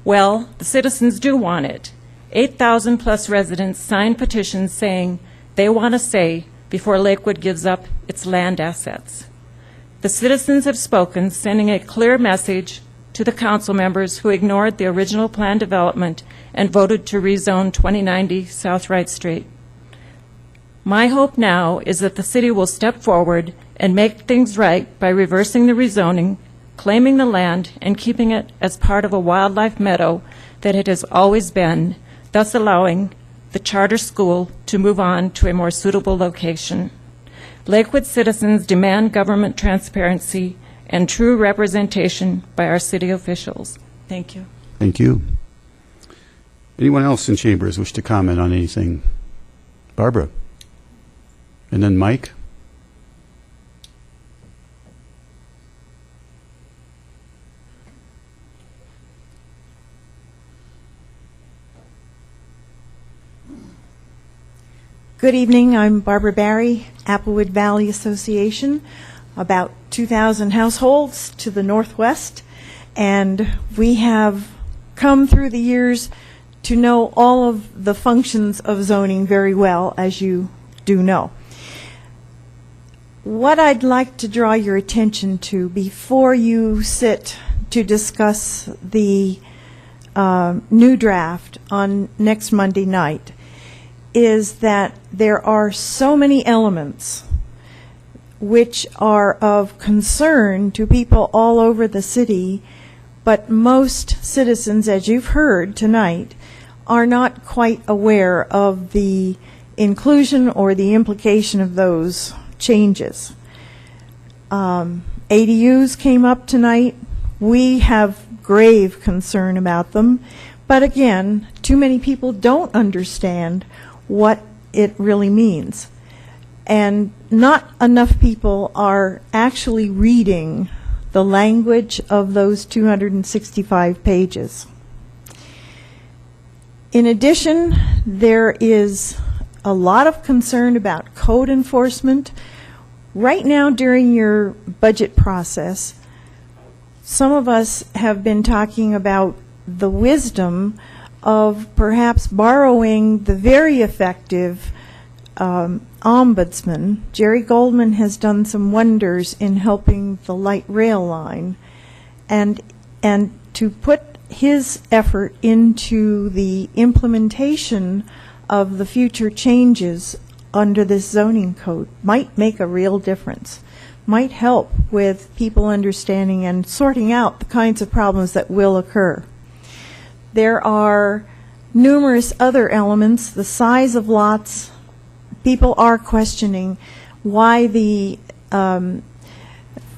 Well, the citizens do want it. 8,000 plus residents signed petitions saying they want a say before Lakewood gives up its land assets. The citizens have spoken, sending a clear message to the council members who ignored the original plan development and voted to rezone 2090 South Wright Street. My hope now is that the city will step forward and make things right by reversing the rezoning, claiming the land, and keeping it as part of a wildlife meadow that it has always been, thus allowing the charter school to move on to a more suitable location. Lakewood citizens demand government transparency and true representation by our city officials. Thank you. Thank you. Anyone else in chambers wish to comment on anything? Barbara? And then Mike? Good evening. I'm Barbara Barry, Applewood Valley Association, about 2,000 households to the northwest, and we have come through the years to know all of the functions of zoning very well, as you do know. What I'd like to draw your attention to before you sit to discuss the new draft on next Monday night is that there are so many elements which are of concern to people all over the city, but most citizens, as you've heard tonight, are not quite aware of the inclusion or the implication of those changes. ADUs came up tonight. We have grave concern about them, but again, too many people don't understand what it really means. And not enough people are actually reading the language of those 265 pages. In addition, there is a lot of concern about code enforcement. Right now, during your budget process, some of us have been talking about the wisdom of perhaps borrowing the very effective ombudsman. Jerry Goldman has done some wonders in helping the light rail line, and to put his effort into the implementation of the future changes under this zoning code might make a real difference, might help with people understanding and sorting out the kinds of problems that will occur. There are numerous other elements, the size of lots. People are questioning why the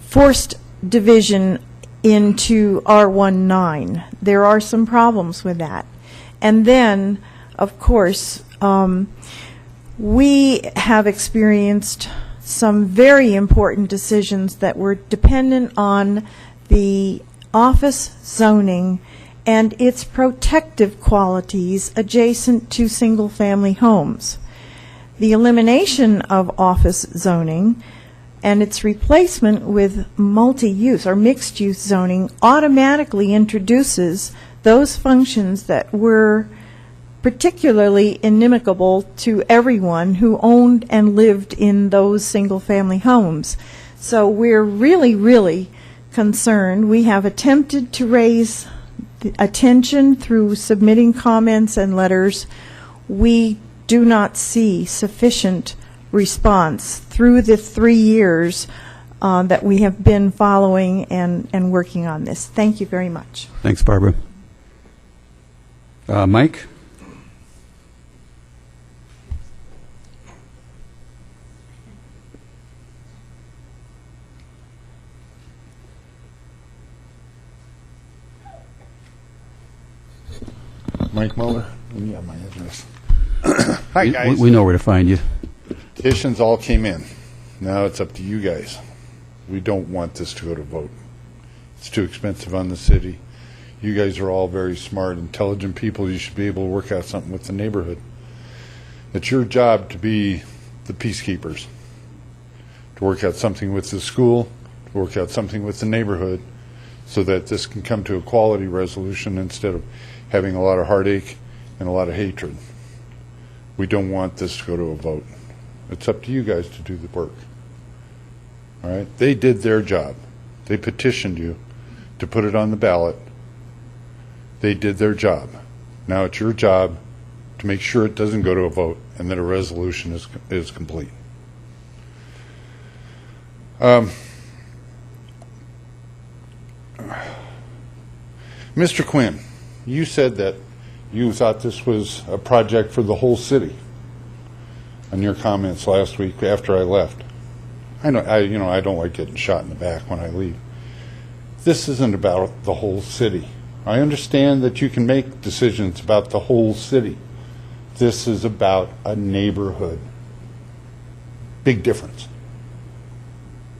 forced division into R19. There are some problems with that. And then, of course, we have experienced some very important decisions that were dependent on the office zoning and its protective qualities adjacent to single-family homes. The elimination of office zoning and its replacement with multi-use or mixed-use zoning automatically introduces those functions that were particularly inimical to everyone who owned and lived in those single-family homes. So we're really, really concerned. We have attempted to raise attention through submitting comments and letters. We do not see sufficient response through the 3 years that we have been following and working on this. Thank you very much. Thanks, Barbara. Mike? Mike Muller. Let me have my address. Hi, guys. We know where to find you. Petitions all came in. Now it's up to you guys. We don't want this to go to vote. It's too expensive on the city. You guys are all very smart, intelligent people. You should be able to work out something with the neighborhood. It's your job to be the peacekeepers, to work out something with the school, to work out something with the neighborhood, so that this can come to a quality resolution instead of having a lot of heartache and a lot of hatred. We don't want this to go to a vote. It's up to you guys to do the work. All right? They did their job. They petitioned you to put it on the ballot. They did their job. Now it's your job to make sure it doesn't go to a vote and that a resolution is complete. Mr. Quinn, you said that you thought this was a project for the whole city on your comments last week after I left. I don't like getting shot in the back when I leave. This isn't about the whole city. I understand that you can make decisions about the whole city. This is about a neighborhood. Big difference.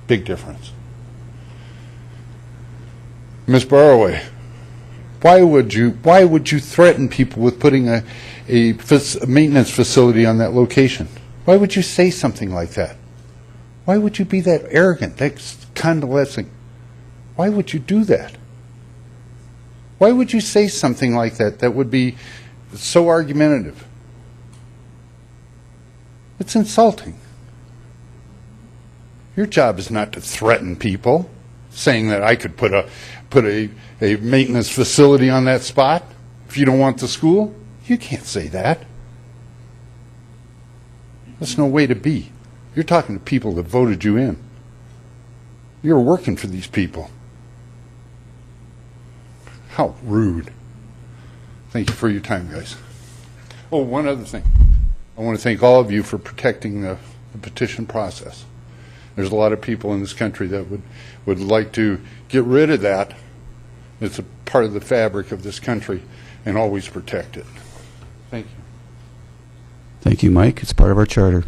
Big difference. Ms. Barroway, why would you threaten people with putting a maintenance facility on that location? Why would you say something like that? Why would you be that arrogant, that condescending? Why would you do that? Why would you say something like that that would be so argumentative? It's insulting. Your job is not to threaten people, saying that I could put a maintenance facility on that spot if you don't want the school. You can't say that. That's no way to be. You're talking to people that voted you in. You're working for these people. How rude. Thank you for your time, guys. Oh, one other thing. I want to thank all of you for protecting the petition process. There's a lot of people in this country that would like to get rid of that. It's a part of the fabric of this country, and always protect it. Thank you. Thank you, Mike. It's part of our charter.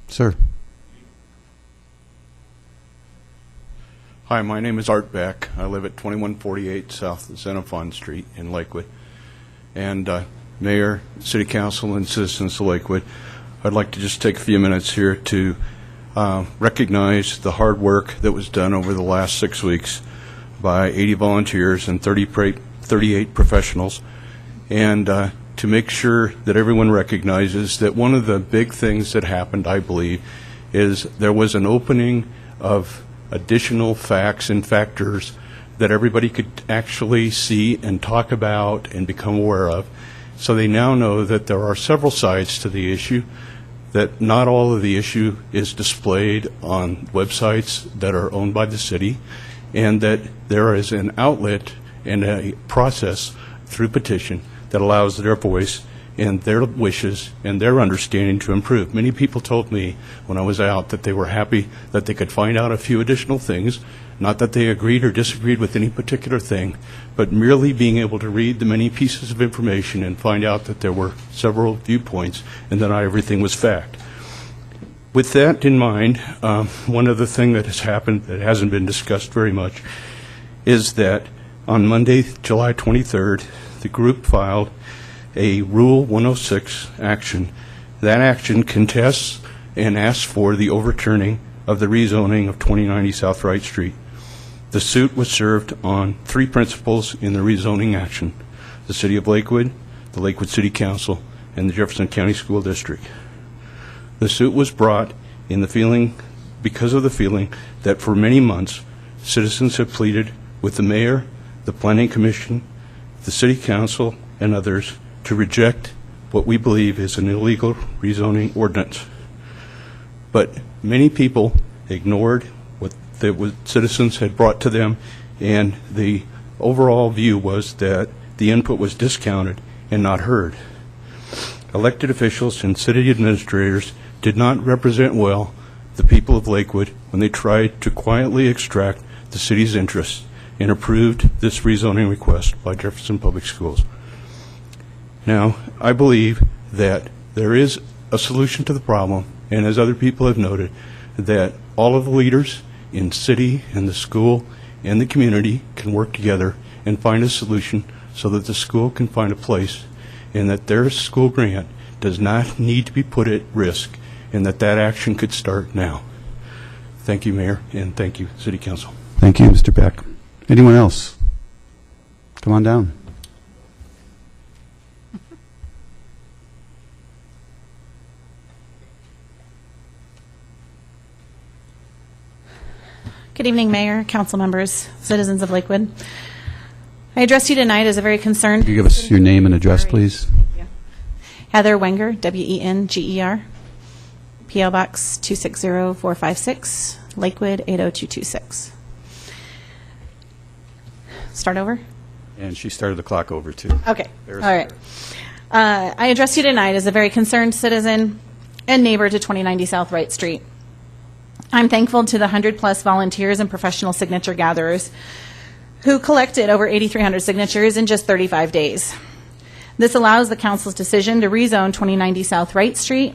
Sir. Hi, my name is Art Beck. I live at 2148 South Xenophon Street in Lakewood. And Mayor, City Council, and citizens of Lakewood, I'd like to just take a few minutes here to recognize the hard work that was done over the last 6 weeks by 80 volunteers and 38 professionals, and to make sure that everyone recognizes that one of the big things that happened, I believe, is there was an opening of additional facts and factors that everybody could actually see and talk about and become aware of. So they now know that there are several sides to the issue, that not all of the issue is displayed on websites that are owned by the city, and that there is an outlet and a process through petition that allows their voice and their wishes and their understanding to improve. Many people told me when I was out that they were happy that they could find out a few additional things, not that they agreed or disagreed with any particular thing, but merely being able to read the many pieces of information and find out that there were several viewpoints and that not everything was fact. With that in mind, one other thing that has happened that hasn't been discussed very much is that on Monday, July 23rd, the group filed a Rule 106 action. That action contests and asks for the overturning of the rezoning of 2090 South Wright Street. The suit was served on three principles in the rezoning action: the City of Lakewood, the Lakewood City Council, and the Jefferson County School District. The suit was brought in the feeling, because of the feeling that for many months citizens have pleaded with the mayor, the planning commission, the city council, and others to reject what we believe is an illegal rezoning ordinance. But many people ignored what the citizens had brought to them, and the overall view was that the input was discounted and not heard. Elected officials and city administrators did not represent well the people of Lakewood when they tried to quietly extract the city's interests and approved this rezoning request by Jefferson Public Schools. Now, I believe that there is a solution to the problem, and as other people have noted, that all of the leaders in city and the school and the community can work together and find a solution so that the school can find a place, and that their school grant does not need to be put at risk, and that action could start now. Thank you, Mayor, and thank you, City Council. Thank you, Mr. Beck. Anyone else? Come on down. Good evening, Mayor, council members, citizens of Lakewood. I address you tonight as a very concerned... Could you give us your name and address, please? Heather Wenger, Wenger, P.O. Box 260456, Lakewood 80226. Start over? And she started the clock over, too. Okay, all right. I address you tonight as a very concerned citizen and neighbor to 2090 South Wright Street. I'm thankful to the 100-plus volunteers and professional signature gatherers who collected over 8,300 signatures in just 35 days. This allows the council's decision to rezone 2090 South Wright Street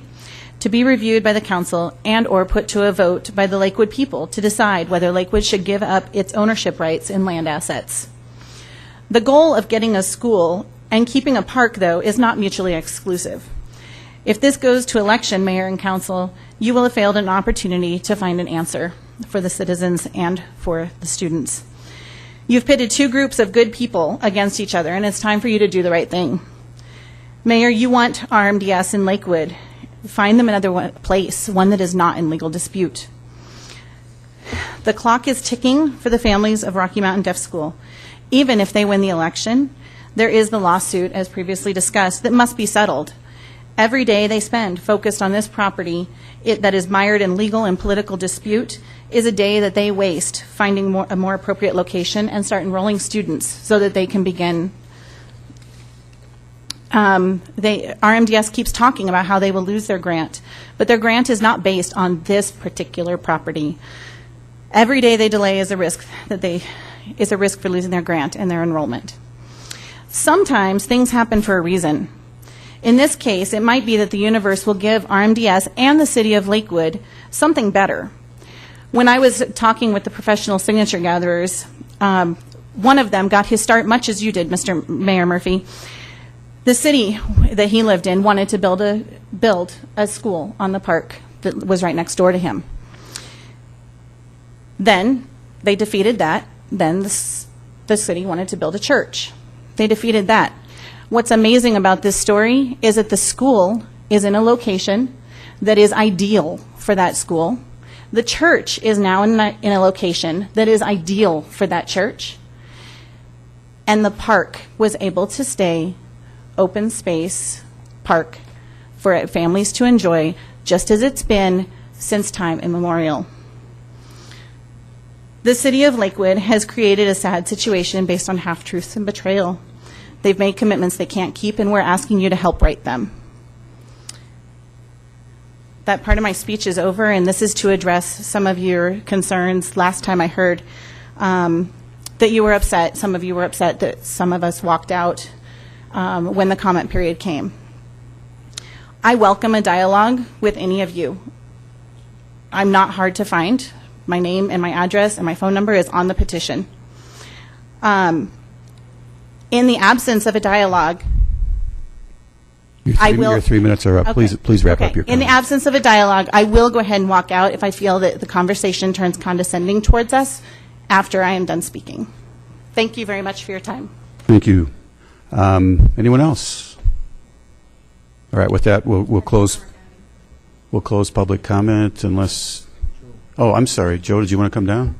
to be reviewed by the council and or put to a vote by the Lakewood people to decide whether Lakewood should give up its ownership rights in land assets. The goal of getting a school and keeping a park, though, is not mutually exclusive. If this goes to election, Mayor and Council, you will have failed an opportunity to find an answer for the citizens and for the students. You've pitted two groups of good people against each other, and it's time for you to do the right thing. Mayor, you want RMDS in Lakewood. Find them another place, one that is not in legal dispute. The clock is ticking for the families of Rocky Mountain Deaf School. Even if they win the election, there is the lawsuit, as previously discussed, that must be settled. Every day they spend focused on this property that is mired in legal and political dispute is a day that they waste finding a more appropriate location and start enrolling students so that they can begin. RMDS keeps talking about how they will lose their grant, but their grant is not based on this particular property. Every day they delay is a risk for losing their grant and their enrollment. Sometimes things happen for a reason. In this case, it might be that the universe will give RMDS and the city of Lakewood something better. When I was talking with the professional signature gatherers, one of them got his start much as you did, Mr. Mayor Murphy. The city that he lived in wanted to build a school on the park that was right next door to him. Then they defeated that. Then the city wanted to build a church. They defeated that. What's amazing about this story is that the school is in a location that is ideal for that school. The church is now in a location that is ideal for that church. And the park was able to stay open space park for families to enjoy, just as it's been since time immemorial. The city of Lakewood has created a sad situation based on half-truths and betrayal. They've made commitments they can't keep, and we're asking you to help right them. That part of my speech is over, and this is to address some of your concerns. Last time I heard that you were upset. Some of you were upset that some of us walked out when the comment period came. I welcome a dialogue with any of you. I'm not hard to find. My name and my address and my phone number is on the petition. In the absence of a dialogue, Your 3 minutes are up. Okay. Please wrap up your In the comments. absence of a dialogue, I will go ahead and walk out if I feel that the conversation turns condescending towards us after I am done speaking. Thank you very much for your time. Thank you. Anyone else? All right, with that, we'll close public comment unless... Oh, I'm sorry. Joe, did you want to come down?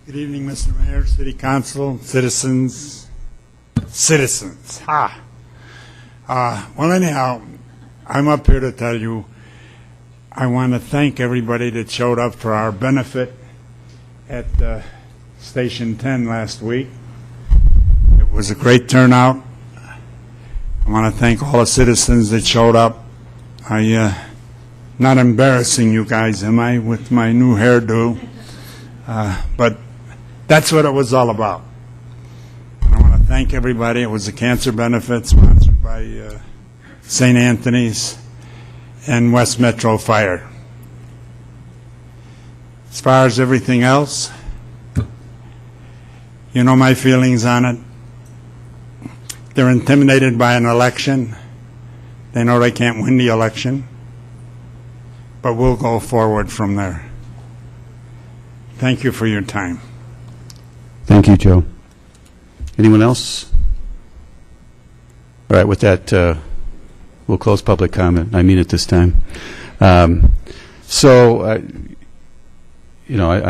Good evening, Mr. Mayor, City Council, citizens. Well, anyhow, I'm up here to tell you I want to thank everybody that showed up for our benefit at Station 10 last week. It was a great turnout. I want to thank all the citizens that showed up. Not embarrassing you guys, am I, with my new hairdo? But that's what it was all about. And I want to thank everybody. It was a cancer benefit sponsored by St. Anthony's and West Metro Fire. As far as everything else, you know my feelings on it. They're intimidated by an election. They know they can't win the election. But we'll go forward from there. Thank you for your time. Thank you, Joe. Anyone else? All right, with that, we'll close public comment. I mean it this time. I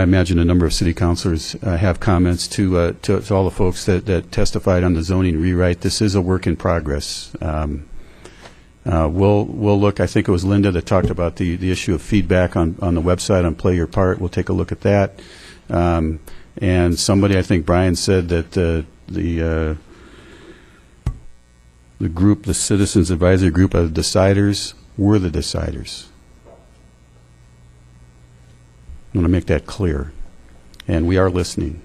imagine a number of city councilors have comments to all the folks that testified on the zoning rewrite. This is a work in progress. We'll look. I think it was Linda that talked about the issue of feedback on the website on Play Your Part. We'll take a look at that. And somebody, I think Brian, said that the group, the Citizens Advisory Group of deciders, were the deciders. I want to make that clear, and we are listening.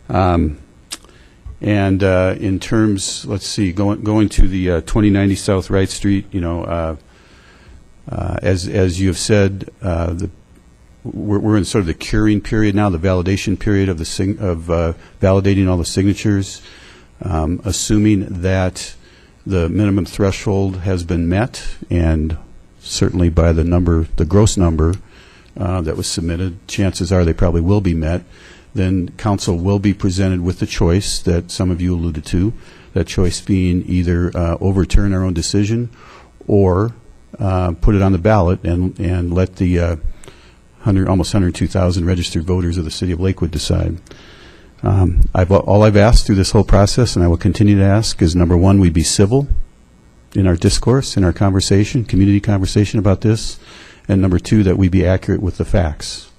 And in terms, let's see, going to the 2090 South Wright Street, as you have said, we're in sort of the curing period now, the validation period of validating all the signatures, assuming that the minimum threshold has been met, and certainly by the gross number that was submitted, chances are they probably will be met. Then council will be presented with the choice that some of you alluded to, that choice being either overturn our own decision or put it on the ballot and let the almost 102,000 registered voters of the city of Lakewood decide. All I've asked through this whole process, and I will continue to ask, is number one, we be civil in our discourse, in our conversation, community conversation about this, and number two, that we be accurate with the facts.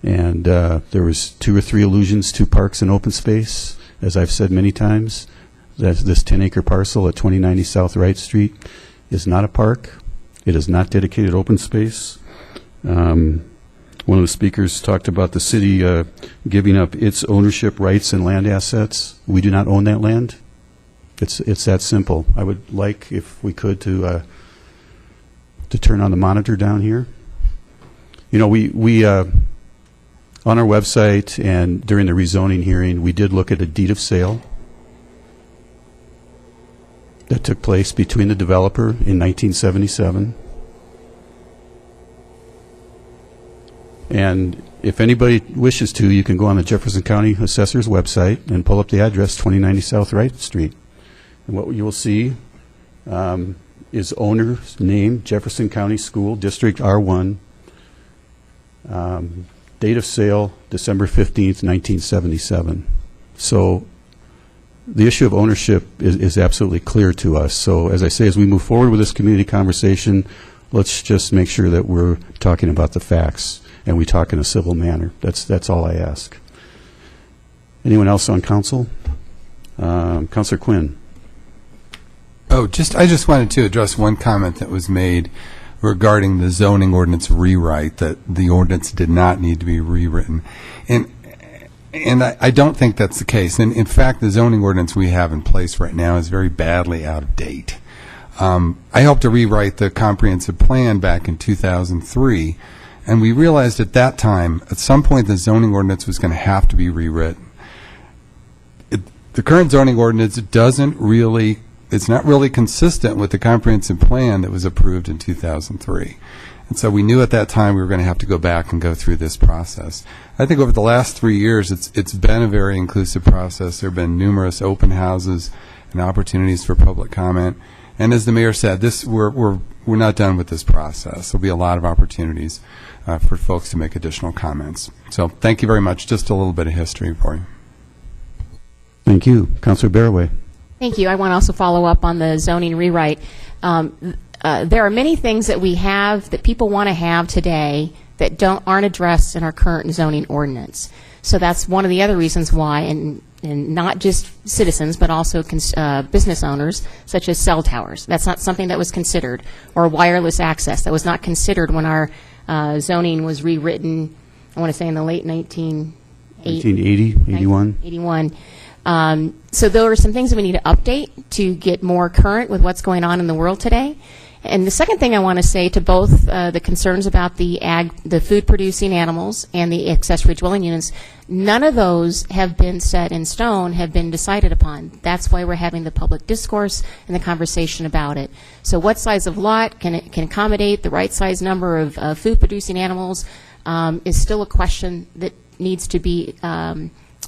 And there was 2 or 3 allusions to parks and open space. As I've said many times, that this 10-acre parcel at 2090 South Wright Street is not a park. It is not dedicated open space. One of the speakers talked about the city giving up its ownership rights and land assets. We do not own that land. It's that simple. I would like, if we could, to turn on the monitor down here. We on our website and during the rezoning hearing, we did look at a deed of sale that took place between the developer in 1977. And if anybody wishes to, you can go on the Jefferson County Assessor's website and pull up the address, 2090 South Wright Street. And what you will see is owner's name, Jefferson County School District R1, date of sale, December 15th, 1977. So the issue of ownership is absolutely clear to us. So as I say, as we move forward with this community conversation, let's just make sure that we're talking about the facts and we talk in a civil manner. That's all I ask. Anyone else on council? Councilor Quinn. I just wanted to address one comment that was made regarding the zoning ordinance rewrite, that the ordinance did not need to be rewritten. And I don't think that's the case. And in fact, the zoning ordinance we have in place right now is very badly out of date. I helped to rewrite the comprehensive plan back in 2003, and we realized at that time, at some point, the zoning ordinance was going to have to be rewritten. The current zoning ordinance it's not really consistent with the comprehensive plan that was approved in 2003. And so we knew at that time we were going to have to go back and go through this process. I think over the last 3 years, it's been a very inclusive process. There have been numerous open houses and opportunities for public comment. And as the mayor said, we're not done with this process. There'll be a lot of opportunities for folks to make additional comments. So thank you very much. Just a little bit of history for you. Thank you. Councilor Barraway. Thank you. I want to also follow up on the zoning rewrite. There are many things that we have that people want to have today that aren't addressed in our current zoning ordinance. So that's one of the other reasons why, and not just citizens, but also business owners, such as cell towers. That's not something that was considered, or wireless access. That was not considered when our zoning was rewritten, I want to say in the late 1980, 81. 81. So there are some things that we need to update to get more current with what's going on in the world today. And the second thing I want to say to both the concerns about the food-producing animals and the accessory dwelling units, none of those have been set in stone, have been decided upon. That's why we're having the public discourse and the conversation about it. So what size of lot can accommodate the right size number of food-producing animals is still a question that needs to be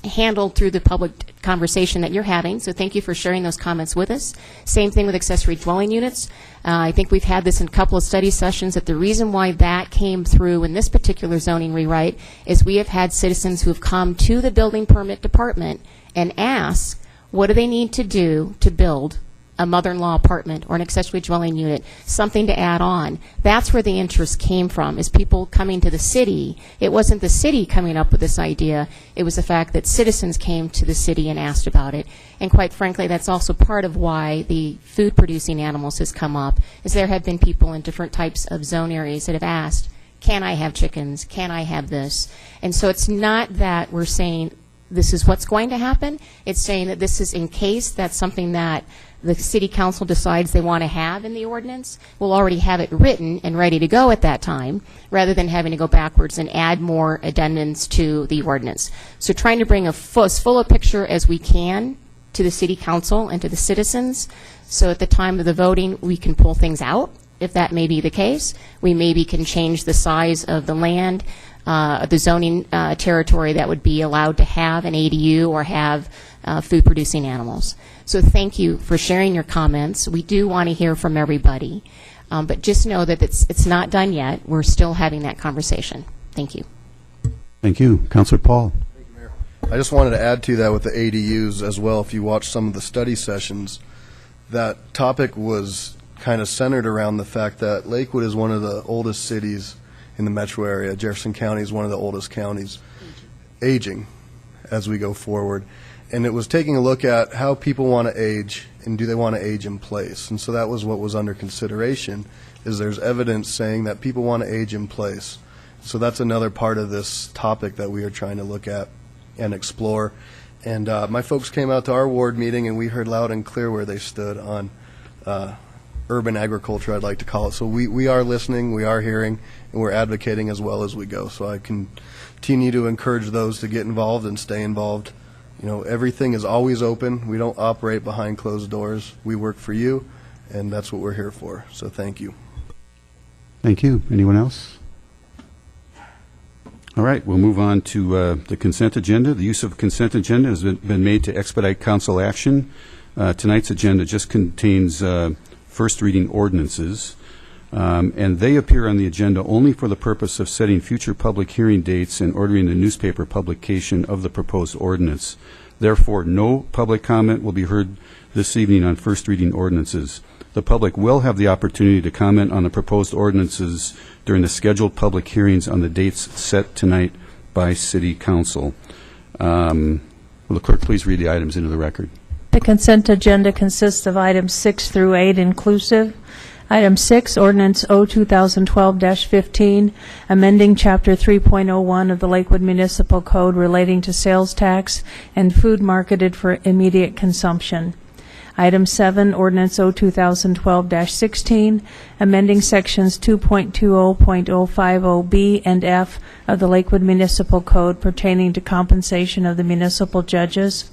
handled through the public conversation that you're having, so thank you for sharing those comments with us. Same thing with accessory dwelling units. I think we've had this in a couple of study sessions, that the reason why that came through in this particular zoning rewrite is we have had citizens who have come to the building permit department and asked, what do they need to do to build a mother-in-law apartment or an accessory dwelling unit, something to add on. That's where the interest came from, is people coming to the city. It wasn't the city coming up with this idea. It was the fact that citizens came to the city and asked about it. And quite frankly, that's also part of why the food-producing animals has come up, is there have been people in different types of zone areas that have asked, can I have chickens? Can I have this? And so it's not that we're saying this is what's going to happen. It's saying that this is in case that's something that the city council decides they want to have in the ordinance. We'll already have it written and ready to go at that time, rather than having to go backwards and add more addendums to the ordinance. So trying to bring as full a picture as we can to the city council and to the citizens, so at the time of the voting we can pull things out, if that may be the case. We maybe can change the size of the land, the zoning territory that would be allowed to have an ADU or have food-producing animals. So thank you for sharing your comments. We do want to hear from everybody, but just know that it's not done yet. We're still having that conversation. Thank you. Thank you. Councilor Paul. I just wanted to add to that with the ADUs as well. If you watch some of the study sessions, that topic was kind of centered around the fact that Lakewood is one of the oldest cities in the metro area. Jefferson County is one of the oldest counties, aging as we go forward. And it was taking a look at how people want to age, and do they want to age in place. And so that was what was under consideration, is there's evidence saying that people want to age in place. So that's another part of this topic that we are trying to look at and explore. And my folks came out to our ward meeting, and we heard loud and clear where they stood on urban agriculture, I'd like to call it. So we are listening, we are hearing, and we're advocating as well as we go. So I continue to encourage those to get involved and stay involved. You know, everything is always open. We don't operate behind closed doors. We work for you, and that's what we're here for. So thank you. Thank you. Anyone else? All right, we'll move on to the consent agenda. The use of consent agenda has been made to expedite council action. Tonight's agenda just contains first reading ordinances, and they appear on the agenda only for the purpose of setting future public hearing dates and ordering the newspaper publication of the proposed ordinance. Therefore, no public comment will be heard this evening on first reading ordinances. The public will have the opportunity to comment on the proposed ordinances during the scheduled public hearings on the dates set tonight by City Council. Will the clerk please read the items into the record? The consent agenda consists of items 6 through 8 inclusive. Item 6, Ordinance O 2012-15, amending Chapter 3.01 of the Lakewood Municipal Code relating to sales tax and food marketed for immediate consumption. Item 7, Ordinance O 2012-16, amending Sections 2.20.050B and F of the Lakewood Municipal Code pertaining to compensation of the municipal judges.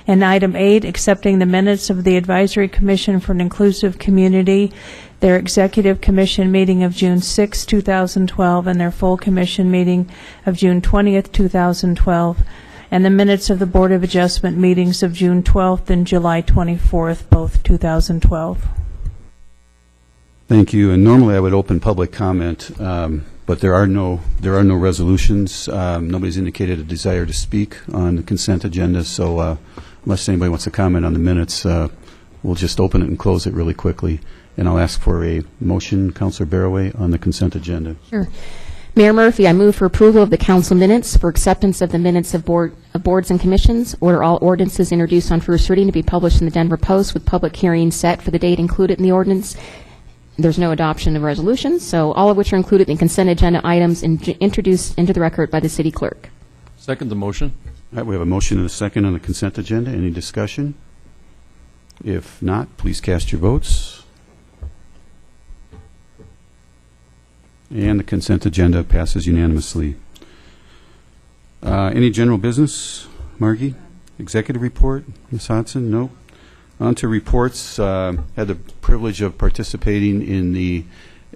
And item 8, accepting the minutes of the Advisory Commission for an Inclusive Community, their Executive Commission meeting of June 6, 2012, and their full Commission meeting of June 20th, 2012, and the minutes of the Board of Adjustment meetings of June 12th and July 24th, both 2012. Thank you. And normally I would open public comment, but there are no resolutions. Nobody's indicated a desire to speak on the consent agenda, so unless anybody wants to comment on the minutes, we'll just open it and close it really quickly. And I'll ask for a motion, Councilor Barraway, on the consent agenda. Sure. Mayor Murphy, I move for approval of the council minutes, for acceptance of the minutes of boards and commissions, order all ordinances introduced on first reading to be published in the Denver Post with public hearing set for the date included in the ordinance. There's no adoption of resolutions, so all of which are included in consent agenda items introduced into the record by the city clerk. Second the motion. All right, we have a motion and a second on the consent agenda. Any discussion? If not, please cast your votes. And the consent agenda passes unanimously. Any general business, Margie? Executive report, Ms. Hodson? No. On to reports. Had the privilege of participating in the,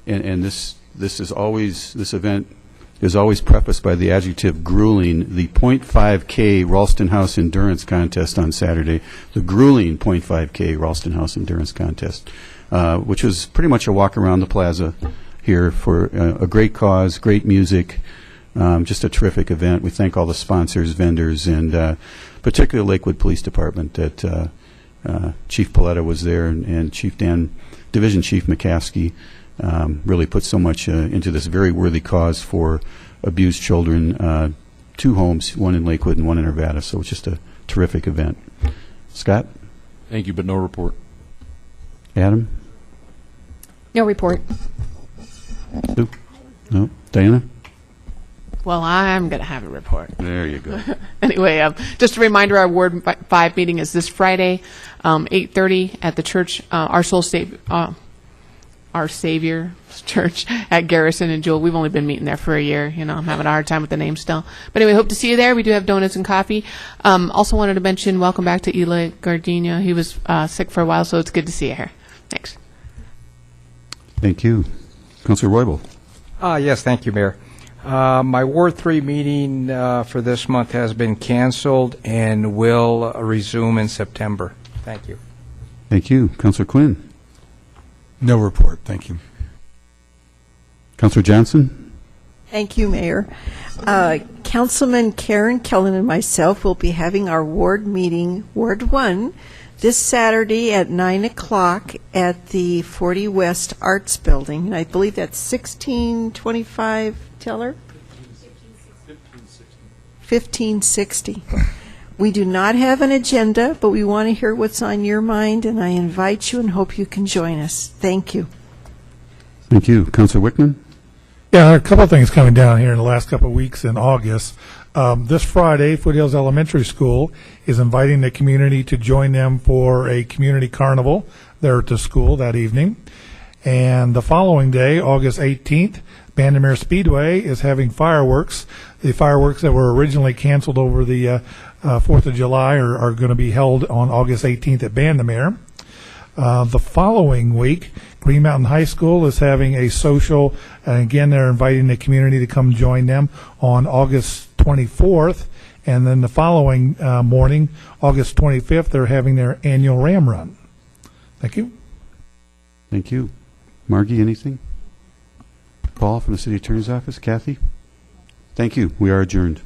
and this is always, this event is always prefaced by the adjective grueling. The .5K Ralston House Endurance Contest on Saturday, the grueling .5K Ralston House Endurance Contest, which was pretty much a walk around the plaza here for a great cause, great music, just a terrific event. We thank all the sponsors, vendors, and particularly Lakewood Police Department that Chief Paletta was there and Chief Dan, Division Chief McCaskey really put so much into this very worthy cause for abused children. 2 homes, one in Lakewood and one in Arvada, so it's just a terrific event. Scott? Thank you, but no report. Adam? No report. Sue? No? Diana? Well, I'm going to have a report. There you go. Anyway, just a reminder, our Ward 5 meeting is this Friday, 8:30 at the church, Our Savior Church at Garrison and Jewel. We've only been meeting there for a year. You know, I'm having a hard time with the name still. But anyway, hope to see you there. We do have donuts and coffee. Also wanted to mention, welcome back to Eli Gardenia. He was sick for a while, so it's good to see you here. Thanks. Thank you. Councilor Roybal? Yes, thank you, Mayor. My Ward 3 meeting for this month has been canceled and will resume in September. Thank you. Thank you. Councilor Quinn? No report, thank you. Councilor Johnson? Thank you, Mayor. Councilman Karen Kellen and myself will be having our ward meeting, Ward 1, this Saturday at 9 o'clock at the 40 West Arts Building. And I believe that's 1625 Teller? 1560. We do not have an agenda, but we want to hear what's on your mind, and I invite you and hope you can join us. Thank you. Thank you. Councilor Wickman? Yeah, there are a couple of things coming down here in the last couple of weeks in August. This Friday, Foothills Elementary School is inviting the community to join them for a community carnival there at the school that evening. And the following day, August 18th, Bandamere Speedway is having fireworks. The fireworks that were originally canceled over the 4th of July are going to be held on August 18th at Bandamere. The following week, Green Mountain High School is having a social, and again, they're inviting the community to come join them on August 24th. And then the following morning, August 25th, they're having their annual Ram Run. Thank you. Thank you. Margie, anything? Paul from the City Attorney's Office? Kathy? Thank you. We are adjourned.